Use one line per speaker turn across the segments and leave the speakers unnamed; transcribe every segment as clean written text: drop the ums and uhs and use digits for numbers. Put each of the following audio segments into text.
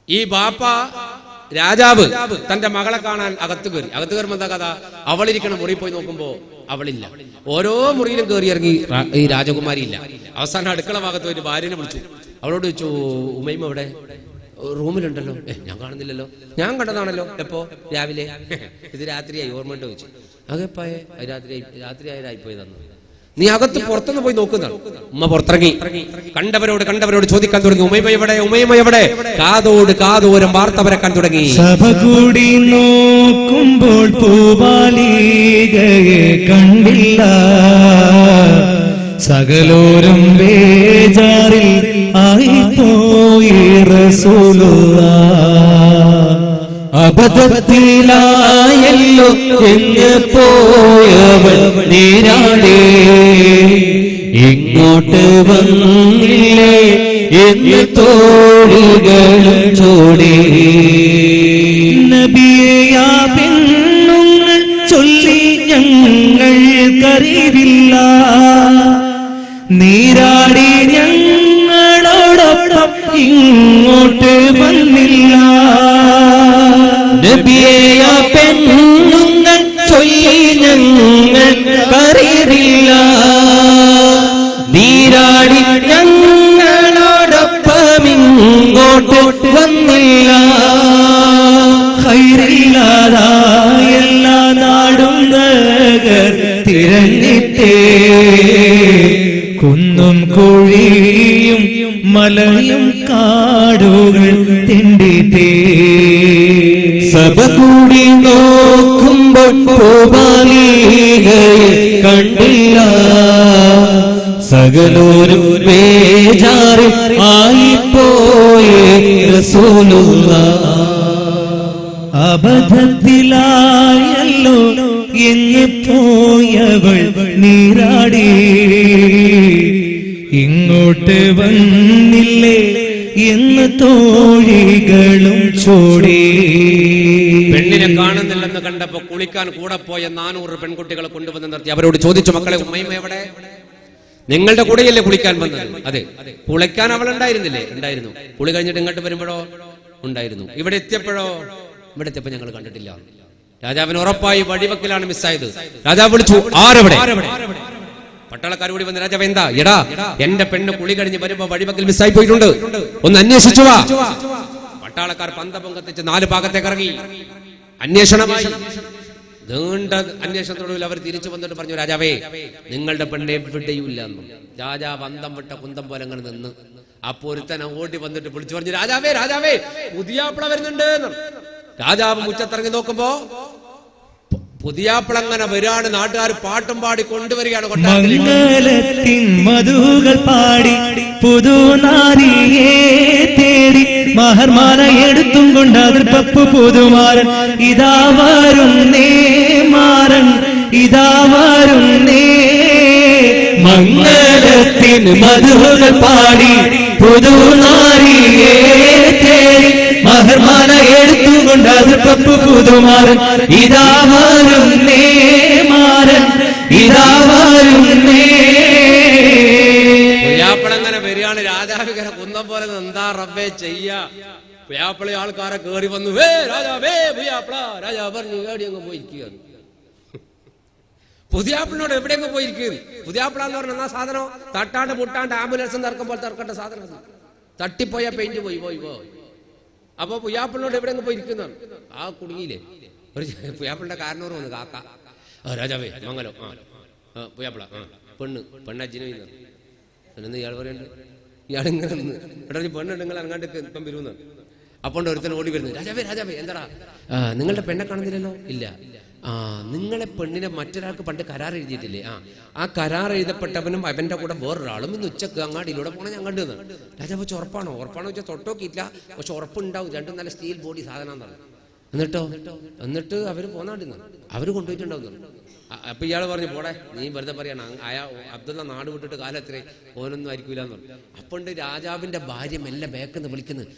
ഈ ബാപ്പ രാജാവ് തന്റെ മകളെ കാണാൻ അകത്ത് കയറുമ്പോ എന്താ കഥ? അവളിരിക്കണം മുറിയിൽ പോയി നോക്കുമ്പോ അവളില്ല. ഓരോ മുറിയിലും കയറി ഇറങ്ങി ഈ രാജകുമാരി ഇല്ല. അവസാനം അടുക്കള ഭാഗത്ത് ഒരു ഭാര്യനെ വിളിച്ചു. അവളോട് ചോദിച്ചു, ഉമ്മയും അവിടെ റൂമിലുണ്ടല്ലോ. ഞാൻ കാണുന്നില്ലല്ലോ. ഞാൻ കണ്ടതാണല്ലോ. എപ്പോ? രാവിലെ. ഇത് രാത്രിയായി ഓർമ്മയുണ്ടോ ചോദിച്ചു. അതെപ്പായേ? രാത്രിയായി തന്നു. നീ അകത്ത് പുറത്തുനിന്ന് പോയി നോക്കുന്നതാണ്. ഉമ്മ പുറത്തിറങ്ങി കണ്ടവരോട് ചോദിക്കാൻ തുടങ്ങി, ഉമൈമ എവിടെ? കാതോരം വാർത്ത പരക്കാൻ തുടങ്ങി.
സഭ കൂടി നോക്കുമ്പോൾ പൂവാലികയെ കണ്ടില്ല. സകലോരും ബേജാറിൽ ആയിപ്പോയി റസൂലുള്ളാഹ്. അബദ്ധത്തിലായല്ലോ എന്ന് പോയവൾ നീരാടേ, ഇങ്ങോട്ട് വന്നില്ലേ എന്ന് തോഴികളും ചോടേ. നബിയെ ആ പെണ്ണുങ്ങൾ ചൊല്ലി ഞങ്ങൾക്കറിവില്ല, നീരാടി ഞങ്ങളോടൊപ്പം ഇങ്ങോട്ട് വന്നില്ല. നബിയെ ആ പെണ്ണുങ്ങൾ ചൊല്ലി ഞങ്ങൾക്കറിയില്ല, നീരാടി ഞങ്ങളോടൊപ്പം ഇങ്ങോട്ട് വന്നില്ല. ഖൈറില്ലാതായ എല്ലാ നാടും നഗർ തിരഞ്ഞിട്ടേ, കുന്നും കുഴിയും മലയും കാടുകൾ തിണ്ടിട്ടേ. സഭ കൂടി നോക്കുമ്പോൾ പൂവാലികയെ കണ്ടില്ല. സകലോരും ബേജാറിൽ ആയിപ്പോയി റസൂലുള്ളാഹ്. അബദ്ധത്തിലായല്ലോ എന്ന് പോയവൾ നീരാടി, ഇങ്ങോട്ട് വന്നില്ലേ എന്ന് തോഴികളും ചോടി.
പെണ്ണിനെ കാണുന്നില്ലെന്ന് കണ്ടപ്പോ കുളിക്കാൻ കൂടെ പോയ 400 പെൺകുട്ടികളെ കൊണ്ടുവന്ന് നിർത്തി. അവരോട് ചോദിച്ചു, മക്കളെ ഉമ്മയും എവിടെ? നിങ്ങളുടെ കൂടെയല്ലേ കുളിക്കാൻ വന്നത്? അതെ. കുളിക്കാൻ അവൾ ഉണ്ടായിരുന്നില്ലേ? ഉണ്ടായിരുന്നു. കുളി കഴിഞ്ഞിട്ട് ഇങ്ങോട്ട് വരുമ്പോഴോ? ഉണ്ടായിരുന്നു. ഇവിടെ എത്തിയപ്പോ ഞങ്ങൾ കണ്ടിട്ടില്ല. രാജാവിന് ഉറപ്പായി വഴിവെക്കലാണ് മിസ്സായത്. രാജാവ് വിളിച്ചു, ആരെവിടെ? പട്ടാളക്കാർ കൂടി വന്ന്, രാജാവ് എന്താ? എടാ, എന്റെ പെണ്ണ് കുളി കഴിഞ്ഞ് വരുമ്പോ വഴിവെക്കൽ മിസ്സായി പോയിട്ടുണ്ട്, ഒന്ന് അന്വേഷിച്ചു വാ. പട്ടാളക്കാർ പന്തപൊങ്കത്തിച്ച് 4 ഭാഗത്തേക്ക് ഇറങ്ങി. അന്വേഷണമായി. നീണ്ട അന്വേഷണത്തോടുകൂടി അവർ തിരിച്ചു വന്നിട്ട് പറഞ്ഞു, രാജാവേ, നിങ്ങളുടെ പെണ്ണെ എവിടെയും ഇല്ലെന്നും. രാജാവ് അന്തം വിട്ട കുന്തം പോലെ അങ്ങനെ നിന്ന്. അപ്പൊ ഒരുത്തനെ ഓടി വന്നിട്ട് വിളിച്ചു പറഞ്ഞു, രാജാവേ പുതിയാപ്പിള വരുന്നുണ്ട്. രാജാവ് മുറ്റത്തിറങ്ങി നോക്കുമ്പോ പുതിയാപ്പിളങ്ങനെ വരികയാണ്. നാട്ടുകാർ പാട്ടും പാടി കൊണ്ടുവരികയാണ്.
മംഗലത്തിൻ മധുകൾ പാടി പുതുനാരിയെ തേടി മഹർമാല എടുത്തും കൊണ്ട് അതിർപ്പു പുതുമാരൻ ഇതാ വരുന്നേ, മാരൻ ഇതാ വരുന്നേ. മംഗലത്തിൻ മധുകൾ പാടി പുതുനാരിയെ തേടി മഹർമാല എടുത്തുകൊണ്ട് അതിർപ്പു പുതുമാരൻ ഇതാ വരുന്നേ, മാരൻ ഇതാ വരുന്നേ.
പുയാപ്പിളങ്ങനെ വരികയാണ്. രാജാവ് ഇങ്ങനെ കുന്തം പോലെ എന്താ റബ്ബേ ചെയ്യാ? പുയാപ്പിള ആൾക്കാരെ കേറി വന്നു, രാജാവേ പുയാപ്പിള. രാജാവ് പറഞ്ഞു, എവിടെ അങ്ങ് പോയിരിക്കുകയാണ്. പുതിയാപ്പിളിനോട് എവിടെയെങ്ങ് പോയിരിക്കും? പുതിയാപ്പിള എന്ന് പറഞ്ഞ സാധനം തട്ടാണ്ട് മുട്ടാണ്ട് ആംബുലൻസ് ഇറക്കുമ്പോൾ ഇറക്കേണ്ട സാധനം. തട്ടിപ്പോയ പെയിന്റ് പോയി. അപ്പൊ പുയാപ്പിളിനോട് എവിടെയെങ്ങ് പോയിരിക്കുന്നതാണ്. ആ കുടുങ്ങിയില്ലേ? ഒരു പുയാപ്പിളിന്റെ കാരണവർ വന്നു, കാക്ക. രാജാവേ മംഗലം. പുയാപ്പിള പെണ്ണജ്ജിനെ എന്ന് ഇയാൾ പറയുന്നുണ്ട്. ഇയാളിങ്ങനെ നിന്ന് എടാ പെണ്ണുണ്ട്, നിങ്ങൾ അങ്ങാണ്ട് ഇപ്പം വരുമെന്നാണ്. അപ്പോൾ ഒരുത്തൻ ഓടി വരുന്നത്, രാജാവേ എന്താടാ നിങ്ങളുടെ പെണ്ണെ കാണുന്നില്ലല്ലോ? ഇല്ല. നിങ്ങളെ പെണ്ണിനെ മറ്റൊരാൾക്ക് പണ്ട് കരാർ എഴുതിയിട്ടില്ലേ? ആ കരാർ എഴുതപ്പെട്ടവനും അവന്റെ കൂടെ വേറൊരാളും ഇന്ന് ഉച്ചക്ക് അങ്ങാടിയിലൂടെ പോണ ഞാൻ കണ്ടു. രാജാവ് വെച്ച് ഉറപ്പാണോ വെച്ചാൽ തൊട്ടോക്കിയില്ല, പക്ഷെ ഉറപ്പുണ്ടാവും. രണ്ടും നല്ല സ്റ്റീൽ ബോഡി സാധനം എന്നാണ്. എന്നിട്ട് അവര് പോന്നാണ്ടിന്ന് അവര് കൊണ്ടുപോയിട്ടുണ്ടാവും. അപ്പൊ ഇയാൾ പറഞ്ഞു, പോടെ നീ വെറുതെ പറയണം, അബ്ദുള്ള നാട് വിട്ടിട്ട് കാലം എത്ര ഓനൊന്നും ആയിരിക്കൂല എന്ന് പറഞ്ഞു. അപ്പോണ്ട് രാജാവിന്റെ ഭാര്യ മെല്ലെ ബേക്കെന്ന് വിളിക്കുന്നത്,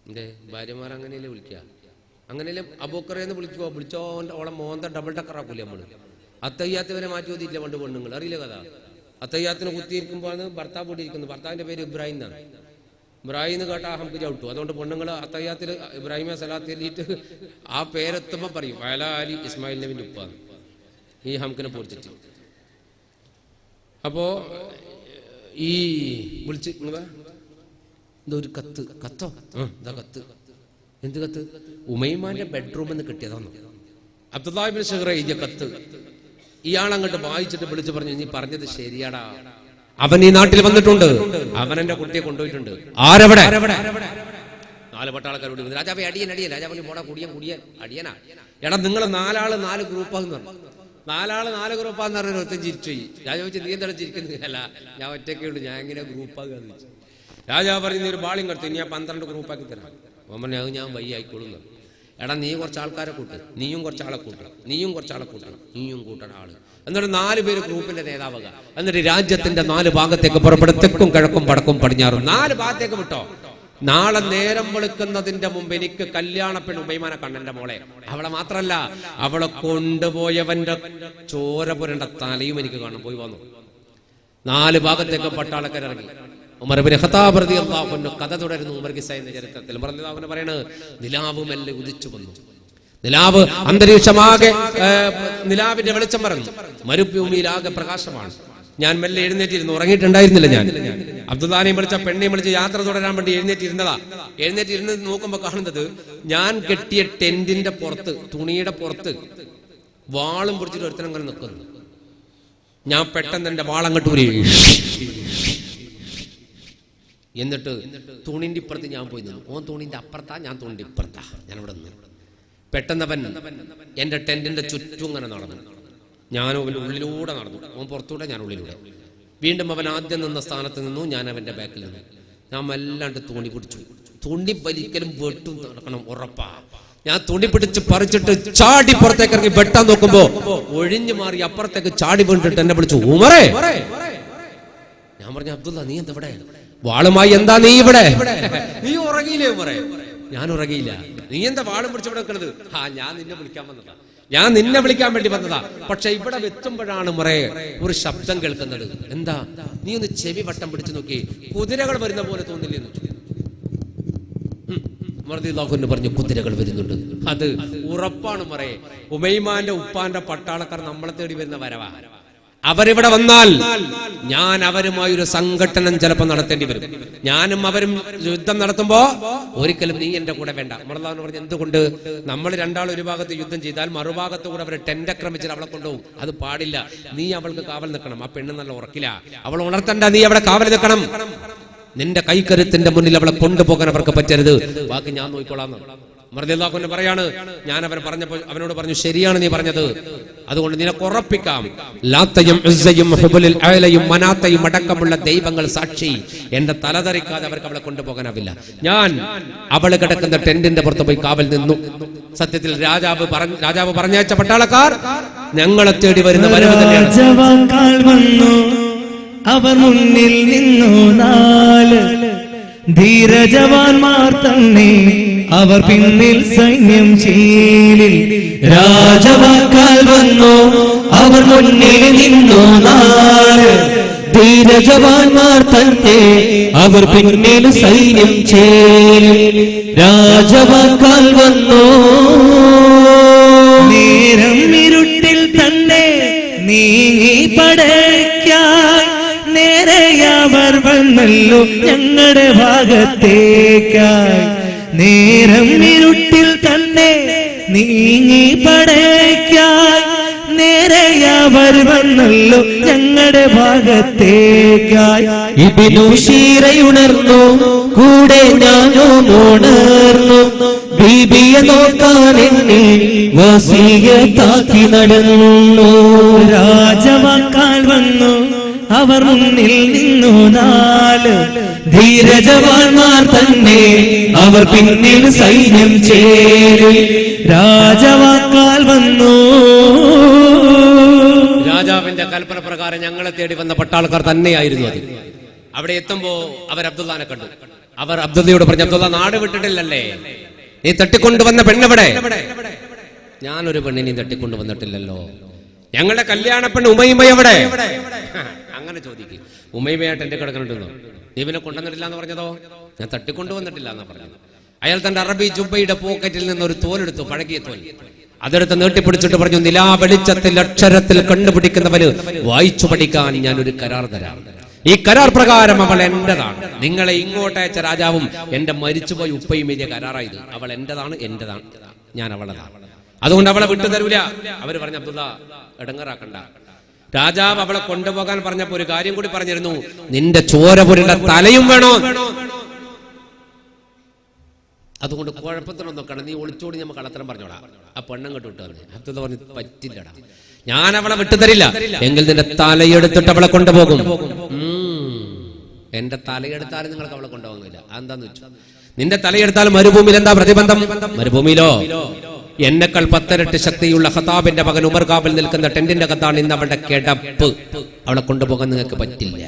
എന്റെ ഭാര്യമാർ അങ്ങനെയല്ലേ വിളിക്കുക? അങ്ങനെയല്ലേ അബൂക്കറേന്ന് വിളിച്ചോ ഓളെ മോന്ത ഡബിൾ ടക്കറാക്കൂലേ നമ്മള്? അത്തയ്യാത്തവരെ മാറ്റി ഓതിയില്ല പണ്ട് പെണ്ണുങ്ങൾ, അറിയില്ല കഥ. അത്തയ്യാത്തിന് കുത്തിയിരിക്കുമ്പോഴാണ് ഭർത്താവ് കൂടി ഇരിക്കുന്നത്. ഭർത്താവിന്റെ പേര് ഇബ്രാഹിം എന്നാണ്. ഇബ്രാഹിം എന്ന് കേട്ടാൽ ഹംക്ക് ചവിട്ടു. അതുകൊണ്ട് പെണ്ണുങ്ങൾ അത്തയ്യാത്തിൽ ഇബ്രാഹിമെ സലാത്ത് എല്ലിയിട്ട് ആ പേരെത്തുമ്പോൾ പറയും വയല അലി ഇസ്മായിൽ നബിന്റെ ഉപ്പാന്ന് ഈ ഹംക്കിനെ പൊറിച്ചിട്ട്. അപ്പോ ഈ വിളിച്ച് എന്തോ ഒരു കത്തോ എന്താ കത്ത്, എന്ത് കത്ത്? ഉമൈമാന്റെ ബെഡ്റൂമിൽ നിന്ന് കിട്ടിയതാണ്. അബ്ദുല്ലാഹി ഇബ്നു ശഖറ എഴുതിയ കത്ത്. ഇയാളങ്ങോട്ട് വായിച്ചിട്ട് വിളിച്ചു പറഞ്ഞു, നീ പറഞ്ഞത് ശരിയാടാ, അവൻ ഈ നാട്ടിൽ വന്നിട്ടുണ്ട്, അവൻ എന്റെ കുട്ടിയെ കൊണ്ടുപോയിട്ടുണ്ട്. ആരവിടെ? 4 പട്ടാളക്കാരോട് രാജാവേ അടിയൻ അടിയൻ. രാജാവിന് പോടാ കുടിയൻ അടിയനാ. എടാ നിങ്ങൾ 4 ആള് 4 ഗ്രൂപ്പാന്ന് പറഞ്ഞു. 4 ആള് 4 ഗ്രൂപ്പാന്ന് പറഞ്ഞ ഒരുത്തൻ ചിരിച്ചു പോയി. രാജാവ് വെച്ച് നീ എന്താണ് ചിരിക്കുന്നത്? അല്ല ഞാൻ ഒറ്റയ്ക്കേ ഉള്ളൂ, ഞാൻ എങ്ങനെ ഗ്രൂപ്പാകുക? രാജാവ് പറഞ്ഞു, നീ ഒരു ബാളിയും കൊടുത്തു, ഇനി ഞാൻ 12 ഗ്രൂപ്പാക്കി തരാം. അവൻ പറഞ്ഞു അത് ഞാൻ വയ്യ ആയിക്കോളുന്നു. എടാ നീ കുറച്ച് ആൾക്കാരെ കൂട്ട്, നീയും കുറച്ചാളെ കൂട്ട്, നീയും കുറച്ചാളെ കൂട്ട്, നീയും കൂട്ടണ ആള്. എന്നിട്ട് 4 പേര് ഗ്രൂപ്പിന്റെ നേതാവുക. എന്നിട്ട് രാജ്യത്തിന്റെ 4 ഭാഗത്തേക്ക് പുറപ്പെടും. തെക്കും കിഴക്കും വടക്കും പടിഞ്ഞാറും 4 ഭാഗത്തേക്ക് വിട്ടോ. നാളെ നേരം വെളുക്കുന്നതിന്റെ മുമ്പ് എനിക്ക് കല്യാണപ്പെണ് ഉമൈമാനെ കണ്ണെന്റെ മോളെ. അവളെ മാത്രല്ല, അവളെ കൊണ്ടുപോയവന്റെ ചോര പുരണ്ട തലയും എനിക്ക് കാണാൻ. പോയി വന്നു. 4 ഭാഗത്തേക്ക് പട്ടാളക്കാരിറങ്ങി. ഉമർ ഇബ്നു ഖത്താബ് റളിയല്ലാഹു അൻഹു കഥ തുടരുന്നു. ഉമർ ഖിസ്സയുടെ ചരിത്രത്തിൽ അവനെ പറയണത്, നിലാവ് മെല്ലെ ഉദിച്ചു വന്നു. നിലാവ് അന്തരീക്ഷമാകെ നിലാവിന്റെ വെളിച്ചം പറഞ്ഞു. മരുഭൂമിയിലാകെ പ്രകാശമാണ്. ഞാൻ മെല്ലെ എഴുന്നേറ്റിരുന്നു. ഉറങ്ങിയിട്ടുണ്ടായിരുന്നില്ല ഞാൻ. അബ്ദുല്ലാനെയും വിളിച്ച പെണ്ണെയും വിളിച്ച് യാത്ര തുടരാൻ വേണ്ടി എഴുന്നേറ്റിരുന്നതാ. എഴുന്നേറ്റിരുന്ന് നോക്കുമ്പോ കാണുന്നത് ഞാൻ കെട്ടിയ ടെന്റിന്റെ പുറത്ത്, തുണിയുടെ പുറത്ത് വാളും പിടിച്ചിട്ട് ഒരുത്തനങ്ങനെ നിൽക്കുന്നു. ഞാൻ പെട്ടെന്ന് എന്റെ വാളങ്ങോട്ട് ഊരി. എന്നിട്ട് തൂണിന്റെ ഇപ്പുറത്ത് ഞാൻ പോയി നിന്നു. ഓൻ തൂണിന്റെ അപ്പുറത്താ, ഞാൻ തൂണിന്റെ ഇപ്പുറത്താ. ഞാൻ ഇവിടെ നിന്ന് പെട്ടെന്നവൻ എന്റെ ടെന്റിന്റെ ചുറ്റും ഇങ്ങനെ നടന്നു. ഞാനും അവന്റെ ഉള്ളിലൂടെ നടന്നു. ഓൻ പുറത്തൂടെ, ഞാൻ ഉള്ളിലൂടെ. വീണ്ടും അവൻ ആദ്യം നിന്ന സ്ഥാനത്ത് നിന്നു. ഞാൻ അവന്റെ ബാക്കിൽ നിന്നു. ഞാൻ വല്ലാണ്ട് തൂണി പിടിച്ചു. തൂണി വലിക്കലും വെട്ടും നടക്കണം ഉറപ്പാ. ഞാൻ തുണി പിടിച്ച് പറിച്ചിട്ട് ചാടി പുറത്തേക്ക് ഇറങ്ങി വെട്ടാൻ നോക്കുമ്പോ ഒഴിഞ്ഞു മാറി അപ്പുറത്തേക്ക് ചാടി വീണിട്ട് എന്നെ വിളിച്ചു, ഉമറേ. ഞാൻ പറഞ്ഞു, അബ്ദുള്ള നീ എന്താ ഇവിടെ? വാളുമായി എന്താ നീ ഇവിടെ? നീ ഉറങ്ങിയില്ലേ ഉമറേ? ഞാൻ ഉറങ്ങിയില്ല. നീ എന്താ വാളും പിടിച്ചിവിടെ നിൽക്കണത്? ഞാൻ നിന്നെ വിളിക്കാൻ വന്നതാ, ഞാൻ നിന്നെ വിളിക്കാൻ വേണ്ടി വന്നതാ. പക്ഷെ ഇവിടെ എത്തുമ്പോഴാണ് ഉമറേ ഒരു ശബ്ദം കേൾക്കുന്നത്. എന്താ? നീ ഒന്ന് ചെവി വട്ടം പിടിച്ചു നോക്കി, കുതിരകൾ വരുന്ന പോലെ തോന്നില്ലെന്ന് പറഞ്ഞു. കുതിരകൾ വരുന്നുണ്ട്. അത് ഉറപ്പാണ് ഉമറേ. ഉമൈമാന്റെ ഉപ്പാന്റെ പട്ടാളക്കാർ നമ്മളെ തേടി വരുന്ന വരവാ. അവരിവിടെ വന്നാൽ ഞാൻ അവരുമായി ഒരു സംഘട്ടനം ചിലപ്പോൾ നടത്തേണ്ടി വരും. ഞാനും അവരും യുദ്ധം നടത്തുമ്പോ ഒരിക്കലും നീ എന്റെ കൂടെ വേണ്ട. നമ്മളെന്ന് പറഞ്ഞ എന്തുകൊണ്ട്? നമ്മൾ രണ്ടാളും ഒരു ഭാഗത്ത് യുദ്ധം ചെയ്താൽ മറുഭാഗത്ത് കൂടെ അവരെ ടെന്റ് ആക്രമിച്ചാൽ അവളെ കൊണ്ടുപോകും. അത് പാടില്ല. നീ അവൾക്ക് കാവൽ നിൽക്കണം. ആ പെണ്ണ് നല്ല ഉറക്കില്ല, അവൾ ഉണർത്തണ്ട. നീ അവിടെ കാവൽ നിൽക്കണം. നിന്റെ കൈക്കരുത്തിന്റെ മുന്നിൽ അവളെ കൊണ്ടുപോകാൻ അവർക്ക് പറ്റരുത്. ബാക്കി ഞാൻ നോക്കിക്കോളാം. മർദിയല്ലാഹു പറയാണ്, ഞാൻ പറഞ്ഞപ്പോൾ അവനോട് പറഞ്ഞു, ശരിയാണ് നീ പറഞ്ഞത്. അതുകൊണ്ട് നിനക്ക് ഉറപ്പിക്കാം, ലാത്തയും ഉസ്സയും ഹുബുലുൽ അലയും മനാത്തയും അടക്കമുള്ള ദൈവങ്ങൾ സാക്ഷി, എന്റെ തലതെറിക്കാതെ അവർക്ക് അവളെ കൊണ്ടുപോകാനാവില്ല. ഞാൻ അവള് കിടക്കുന്ന ടെന്റിന്റെ പുറത്ത് പോയി കാവൽ നിന്നു. സത്യത്തിൽ രാജാവ് പറഞ്ഞയച്ച പട്ടാളക്കാർ ഞങ്ങളെ തേടി വരുന്ന വരവ് തന്നെയാണ്.
അവർ മുന്നിൽ നിന്നു 4 ധീരജവാന്മാർ തന്നെ, അവർ പിന്നിൽ സൈന്യം ചീലിൽ. രാജവാക്കാൽ വന്നു, അവർ മുന്നിൽ നിന്നു 4 ധീരജവാന്മാർ തന്നെ, അവർ പിന്നിൽ സൈന്യം ചേലിൽ. രാജവാക്കാൽ വന്നു. നേരം ഇരുട്ടിൽ തന്നെ നീങ്ങി പടയ്ക്കാൻ നേരെയവർ വന്നല്ലോ ഞങ്ങളുടെ ഭാഗത്തേക്കായി. നേരം ഇരുട്ടിൽ തന്നെ നീങ്ങി പടയ്ക്കാൻ നേരെയവർ വന്നല്ലോ ഞങ്ങളുടെ ഭാഗത്തേക്കായി. ഇബ്നു ശീറയുണർന്നു, കൂടെ ഞാനും ഉണർന്നു. ബീബിയെ നോക്കാൻ എന്നെ വസിയത്താക്കി നടന്നു. രാജവാക്കാൽ വന്നു, അവർ മുന്നിൽ നിന്നു 4 ധീരജവാന്മാർ തന്നെ, അവർ പിന്നിൽ സൈന്യം ചേരി. രാജവാക്കാൽ വന്നു.
രാജാവിന്റെ കൽപ്പന പ്രകാരം ഞങ്ങളെ തേടി വന്ന പട്ടാളക്കാർ തന്നെയായിരുന്നു അത്. അവിടെ എത്തുമ്പോ അവർ അബ്ദുല്ലാനെ കണ്ടു. അവർ അബ്ദുല്ലയോട് പറഞ്ഞു, അബ്ദുല്ല നാട് വിട്ടിട്ടില്ലല്ലേ? നീ തട്ടിക്കൊണ്ടുവന്ന പെണ്ണെവിടെ? ഞാനൊരു പെണ്ണിനെയും തട്ടിക്കൊണ്ടു വന്നിട്ടില്ലല്ലോ. ഞങ്ങളുടെ കല്യാണ പെണ്ണ് ഉമൈമ എവിടെ? അങ്ങനെ ചോദിക്കും. ഉമൈമയായിട്ട് എന്റെ കിടക്കണിട്ടുണ്ടോ? നീ ഇവനെ കൊണ്ടുവന്നിട്ടില്ല എന്ന് പറഞ്ഞതോ? ഞാൻ തട്ടിക്കൊണ്ടുവന്നിട്ടില്ല എന്നാ പറഞ്ഞത്. അയാൾ തന്റെ അറബി ജുബയുടെ പോക്കറ്റിൽ നിന്ന് ഒരു തോലെടുത്തു, പഴകിയ തോൽ. അതെടുത്ത് നീട്ടിപ്പിടിച്ചിട്ട് പറഞ്ഞു, നിലാ വെളിച്ചത്തിൽ അക്ഷരത്തിൽ കണ്ടുപിടിക്കുന്നവന് വായിച്ചു പഠിക്കാൻ ഞാൻ ഒരു കരാർ തരാം. ഈ കരാർ പ്രകാരം അവൾ എന്റേതാണ്. നിങ്ങളെ ഇങ്ങോട്ടയച്ച രാജാവും എന്റെ മരിച്ചുപോയി ഉപ്പയും എഴുതിയ കരാറായത്. അവൾ എന്റേതാണ്, ഞാൻ അവളതാണ്. അതുകൊണ്ട് അവളെ വിട്ടുതരൂല. അവര് പറഞ്ഞു, അബ്ദുള്ള ഇടങ്ങറാക്കണ്ട. രാജാവ് അവളെ കൊണ്ടുപോകാൻ പറഞ്ഞപ്പോ ഒരു കാര്യം കൂടി പറഞ്ഞിരുന്നു, നിന്റെ ചോരപുരയുടെ തലയും വേണോ. അതുകൊണ്ട് കുഴപ്പത്തിനൊന്നും നോക്കണം, നീ ഒളിച്ചോടി നമ്മൾ കള്ളത്തരം പറഞ്ഞോടാ. ആ പെണ്ണങ്ങോട്ട് വിട്ടു വന്നേ. അബ്ദുള്ള പറഞ്ഞു, പറ്റില്ലടാ, ഞാൻ അവളെ വിട്ടുതരില്ല. എങ്കിൽ നിന്റെ തലയെടുത്തിട്ട് അവളെ കൊണ്ടുപോകും. എന്റെ തലയെടുത്താലും നിങ്ങൾക്ക് അവളെ കൊണ്ടുപോകുന്നില്ല. അതെന്താന്ന് വെച്ചു, നിന്റെ തലയെടുത്താൽ മരുഭൂമിയിൽ എന്താ പ്രതിബന്ധം? മരുഭൂമിയിലോ എന്നെക്കാൾ 10 ഇരട്ടി ശക്തിയുള്ള ഖത്താബിന്റെ മകൻ ഉമർ കാബിൽ നിൽക്കുന്ന ടെന്റിന്റെ കത്താണ് ഇന്ന് അവളുടെ കിടപ്പ്. അവളെ കൊണ്ടുപോകാൻ നിങ്ങൾക്ക് പറ്റില്ല.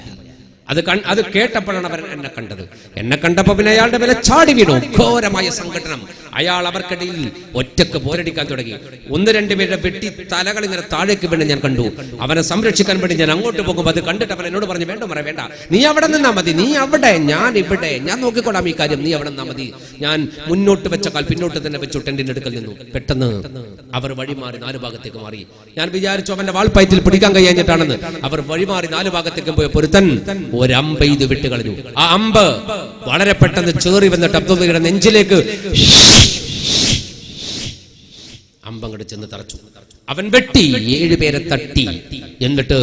അത് കേട്ടപ്പോഴാണ് അവർ എന്നെ കണ്ടത്. എന്നെ കണ്ടപ്പോ പിന്നെ അയാളുടെ മേലെ ചാടി വീണു. ഘോരമായ സംഘടനം. അയാൾ അവർക്കിടയിൽ ഒറ്റക്ക് പോരടിക്കാൻ തുടങ്ങി. 1-2 പേരുടെ വെട്ടി തലകൾ ഇങ്ങനെ താഴേക്ക് വീണ് ഞാൻ കണ്ടു. അവനെ സംരക്ഷിക്കാൻ വേണ്ടി ഞാൻ അങ്ങോട്ട് പോകുമ്പോൾ അത് കണ്ടിട്ട് അവൻ എന്നോട് പറഞ്ഞു, വേണ്ട വേണ്ട, നീ അവിടെ നിന്നാ മതി, നീ അവിടെ, ഞാൻ ഇവിടെ, ഞാൻ നോക്കിക്കൊള്ളാം ഈ കാര്യം, നീ അവിടെ നിന്നാ മതി. ഞാൻ മുന്നോട്ട് വെച്ച കാൽ പിന്നോട്ട് തന്നെ വെച്ചു ടെന്റിന്റെ അടുക്കൽ നിന്നു. പെട്ടെന്ന് അവർ വഴിമാറി 4 ഭാഗത്തേക്ക് മാറി. ഞാൻ വിചാരിച്ചു അവന്റെ വാൾപ്പയറ്റിൽ പിടിക്കാൻ കഴിയാഞ്ഞിട്ടാണെന്ന്. അവർ വഴിമാറി 4 ഭാഗത്തേക്കും പോയ പൊരുത്തൻ ഒരമ്പ് ഇത് വിട്ട് കളഞ്ഞു. ആ അമ്പ് വളരെ പെട്ടെന്ന് ചേറി വന്നിട്ട് അബ്ദുള്ളയുടെ നെഞ്ചിലേക്ക് അമ്പങ്ങട് ചെന്ന് തറച്ചു. അവൻ വെട്ടി 7 പേരെ തട്ടി. എന്നിട്ട്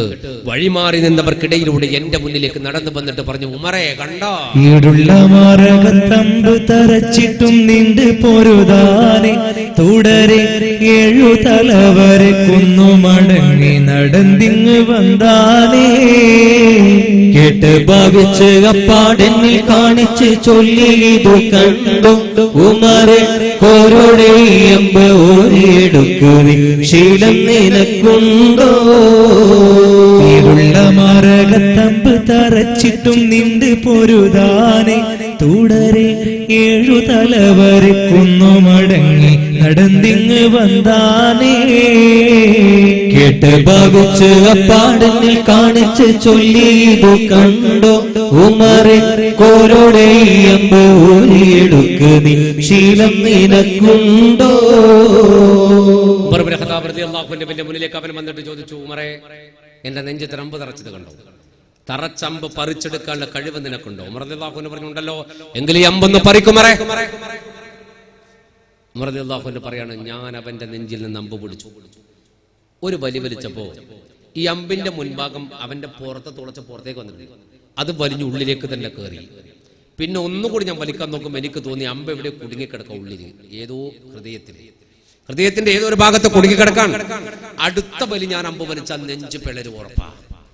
വഴിമാറി നിന്നവർക്കിടയിലൂടെ എന്റെ മുന്നിലേക്ക് നടന്നു വന്നിട്ട് പറഞ്ഞു, ഉമറേ കണ്ടോ,
ഈടുള്ള മാരകത്തമ്പ് തറച്ചിട്ടും നിണ്ട് പൊരുതാനെ തുടരെ 7 തലവരെ കുന്നു മടങ്ങി നടന്നിങ് വന്നാനേ. കേട്ട് ഭാവിച്ച് അപ്പാടെന്നിൽ കാണിച്ച് ചൊല്ലിയതു കണ്ടു ഉമറെ കോരോടെ അമ്പ് ഓടിയെടുക്കുവി ശീലം നിനക്കുണ്ടോ. ഈടുള്ള മാരകത്തമ്പ് തറച്ചിട്ടും നിണ്ട് പൊരുതാനെ തുടരെ 7 തലവരെ കുന്നു മടങ്ങി നടന്നിങ് വന്നാനേ. കേട്ട് ഭാവിച്ച് അപ്പാടെന്നിൽ കാണിച്ച് ചൊല്ലിയതു കണ്ടോ ഉമറെ കോരോടെ അമ്പ് ഓടിയെടുക്കുവി ശീലം നിനക്കുണ്ടോ.
ഖത്താബിന്റെ മുന്നിലേക്ക് അവൻ വന്നിട്ട് ചോദിച്ചു, ഉമറേ എന്റെ നെഞ്ചത്ത് അമ്പ് തറച്ചത് കണ്ടോ? തറച്ചമ്പ് പറിച്ചെടുക്കാനുള്ള കഴിവ് നിനക്കുണ്ടോ? ഉമർ റളിയല്ലാഹു അൻഹു പറഞ്ഞുണ്ടല്ലോ, എങ്കിൽ ഈ അമ്പൊന്ന് പറിക്കുമറേ. ഉമർ റളിയല്ലാഹു അൻഹു പറയാണ്, ഞാൻ അവന്റെ നെഞ്ചിൽ നിന്ന് അമ്പ് പിടിച്ചു. ഒരു വലിച്ചപ്പോ ഈ അമ്പിന്റെ മുൻഭാഗം അവന്റെ പുറത്തേക്ക് വന്നിട്ടുണ്ട്. അത് വലിഞ്ഞു ഉള്ളിലേക്ക് തന്നെ കയറി. പിന്നെ ഒന്നുകൂടി ഞാൻ വലിക്കാൻ നോക്കുമ്പോൾ എനിക്ക് തോന്നി അമ്പ് എവിടെ കുടുങ്ങിക്കിടക്കാം, ഉള്ളിൽ ഏതോ ഹൃദയത്തിന്റെ ഏതോ ഒരു ഭാഗത്ത് കുടുങ്ങിക്കിടക്കാൻ. അടുത്ത വലി ഞാൻ അമ്പ് വലിച്ച നെഞ്ച് പിളര് ഉറപ്പാ.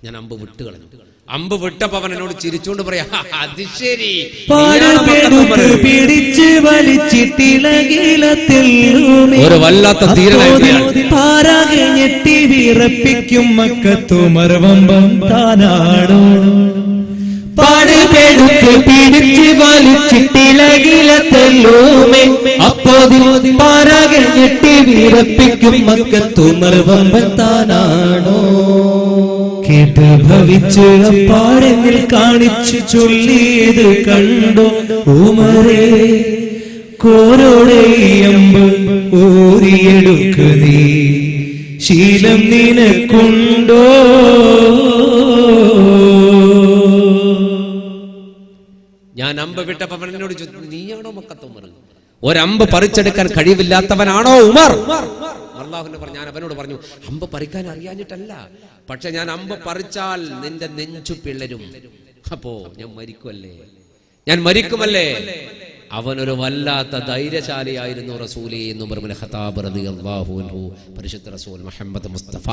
ഞാൻ അമ്പ് വിട്ട് കളഞ്ഞു. അമ്പ് വിട്ടപ്പോ അവൻ എന്നോട് ചിരിച്ചുകൊണ്ട് പറയാ, അത് ശരി,
പിടിച്ച് വലിച്ചിട്ടിളകിലത്തിൽ
ഒരു വല്ലാത്ത തീരനായി
ഞെട്ടി വിറപ്പിക്കും മക്കത്തുമർ വമ്പം താനാണോ. പാടുപെടുത്ത് പിടിച്ച് വലിച്ചിട്ടിളകിലത്തല്ലൂമേ അപ്പോതിൽ പാരാകെ ഞെട്ടി വിറപ്പിക്കും മക്കത്തുമർ വമ്പം താനാണോ. കേട്ട് ഭവിച്ച് അപ്പാടെന്നിൽ കാണിച്ചു ചൊല്ലിയത് കണ്ടോ ഉമറേ കോരോടെ അമ്പ് ഊരിയെടുക്ക് നീ ശീലം നിനക്കുണ്ടോ.
ഞാൻ അമ്പ് വിട്ടപ്പോ എന്നോട് ചോദിച്ചു, നീയാണോ മക്കത്ത് ഉമർ? ഒരമ്പ് പറിച്ചെടുക്കാൻ കഴിവില്ലാത്തവനാണോ ഉമർ? അല്ലാഹുവിനെ പറഞ്ഞു, ഞാൻ അവനോട് പറഞ്ഞു, അമ്പ് പറിക്കാൻ അറിയാഞ്ഞിട്ടല്ല, പക്ഷെ ഞാൻ അമ്പ് പറിച്ചാൽ നിന്റെ നെഞ്ചു പിളരും. അപ്പോ ഞാൻ മരിക്കുമല്ലേ. അവനൊരു വല്ലാത്ത ധൈര്യശാലിയായിരുന്നു റസൂലേ എന്ന് ഉമർ ഇബ്നു ഖത്താബ് റളിയല്ലാഹു അൻഹു, പരിശുദ്ധ റസൂൽ മുഹമ്മദ് മുസ്തഫ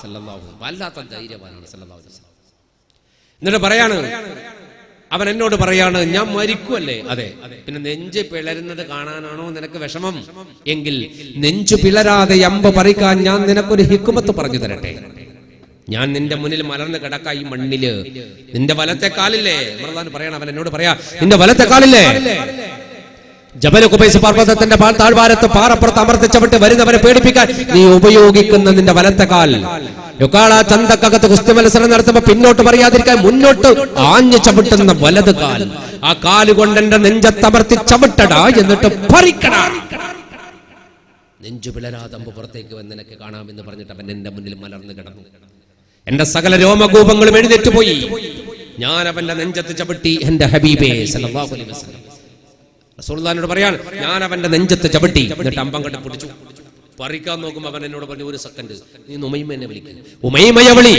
സല്ലല്ലാഹു അലൈഹി വസല്ലം വല്ലാത്ത ധൈര്യവാനാണ് സല്ലല്ലാഹു അലൈഹി വസല്ലം. എന്നിട്ട് പറയാണ്, അവൻ എന്നോട് പറയാണ്, ഞാൻ മരിക്കുമല്ലേ? അതെ. പിന്നെ നെഞ്ച് പിളരുന്നത് കാണാനാണോ നിനക്ക് വിഷമം? എങ്കിൽ നെഞ്ചു പിളരാതെ അമ്പ് പറിക്കാൻ ഞാൻ നിനക്കൊരു ഹിക്മത്ത് പറഞ്ഞു തരട്ടെ. ഞാൻ നിന്റെ മുന്നിൽ മലർന്ന് കിടക്ക ഈ മണ്ണില്. നിന്റെ വലത്തെ കാലില്ലേ, പറയണം, അവൻ എന്നോട് പറയാ, നിന്റെ വലത്തെ കാലില്ലേ ജബൽ ഖുബൈസ് പർവ്വതത്തിന്റെ താഴ്വാരത്ത് പാറപ്പുറത്ത് അമർത്തിച്ചവിട്ട് വരുന്നവരെ പേടിപ്പിക്കാൻ നീ ഉപയോഗിക്കുന്ന നിന്റെ വലത്തെ കാൽ, യൊക്കാള ചന്തക്കകത്ത് കുസ്തി മത്സരം നടത്തുമ്പോ പിന്നോട്ട് പറയാതിരിക്കാൻ മുന്നോട്ട് ആഞ്ഞു ചവിട്ടുന്ന വലത് കാൽ, ആ കാലുകൊണ്ട് എന്റെ നെഞ്ചത്തമർത്തി ചവിട്ടടാ, എന്നിട്ട് പറിക്കടാ. നെഞ്ചു പിളരാതമ്പ് പുറത്തേക്ക് വന്ന് നിനക്ക് കാണാമെന്ന് പറഞ്ഞിട്ട് അവൻ എന്റെ മുന്നിൽ മലർന്നു കിടന്നു. എന്റെ സകല രോമകൂപങ്ങളും എഴുന്നേറ്റ് പോയി. ഞാൻ അവന്റെ നെഞ്ചത്ത് ചവിട്ടി. എന്റെ ഹബീബേ സല്ലല്ലാഹു അലൈഹി വസല്ലം റസൂലുള്ളാഹിനോട് പറയാണ്, ഞാൻ അവന്റെ നെഞ്ചത്ത് ചവിട്ടി, എന്നിട്ട് അമ്പം കണ്ട് പിടിച്ചു. പറിക്കാൻ നോക്കുമ്പോൾ അവൻ എന്നോട് പറഞ്ഞു, ഒരു സെക്കൻഡ്, നീ ഉമൈമ എന്നെ വിളിക്കും. ഉമൈമയെ വിളി,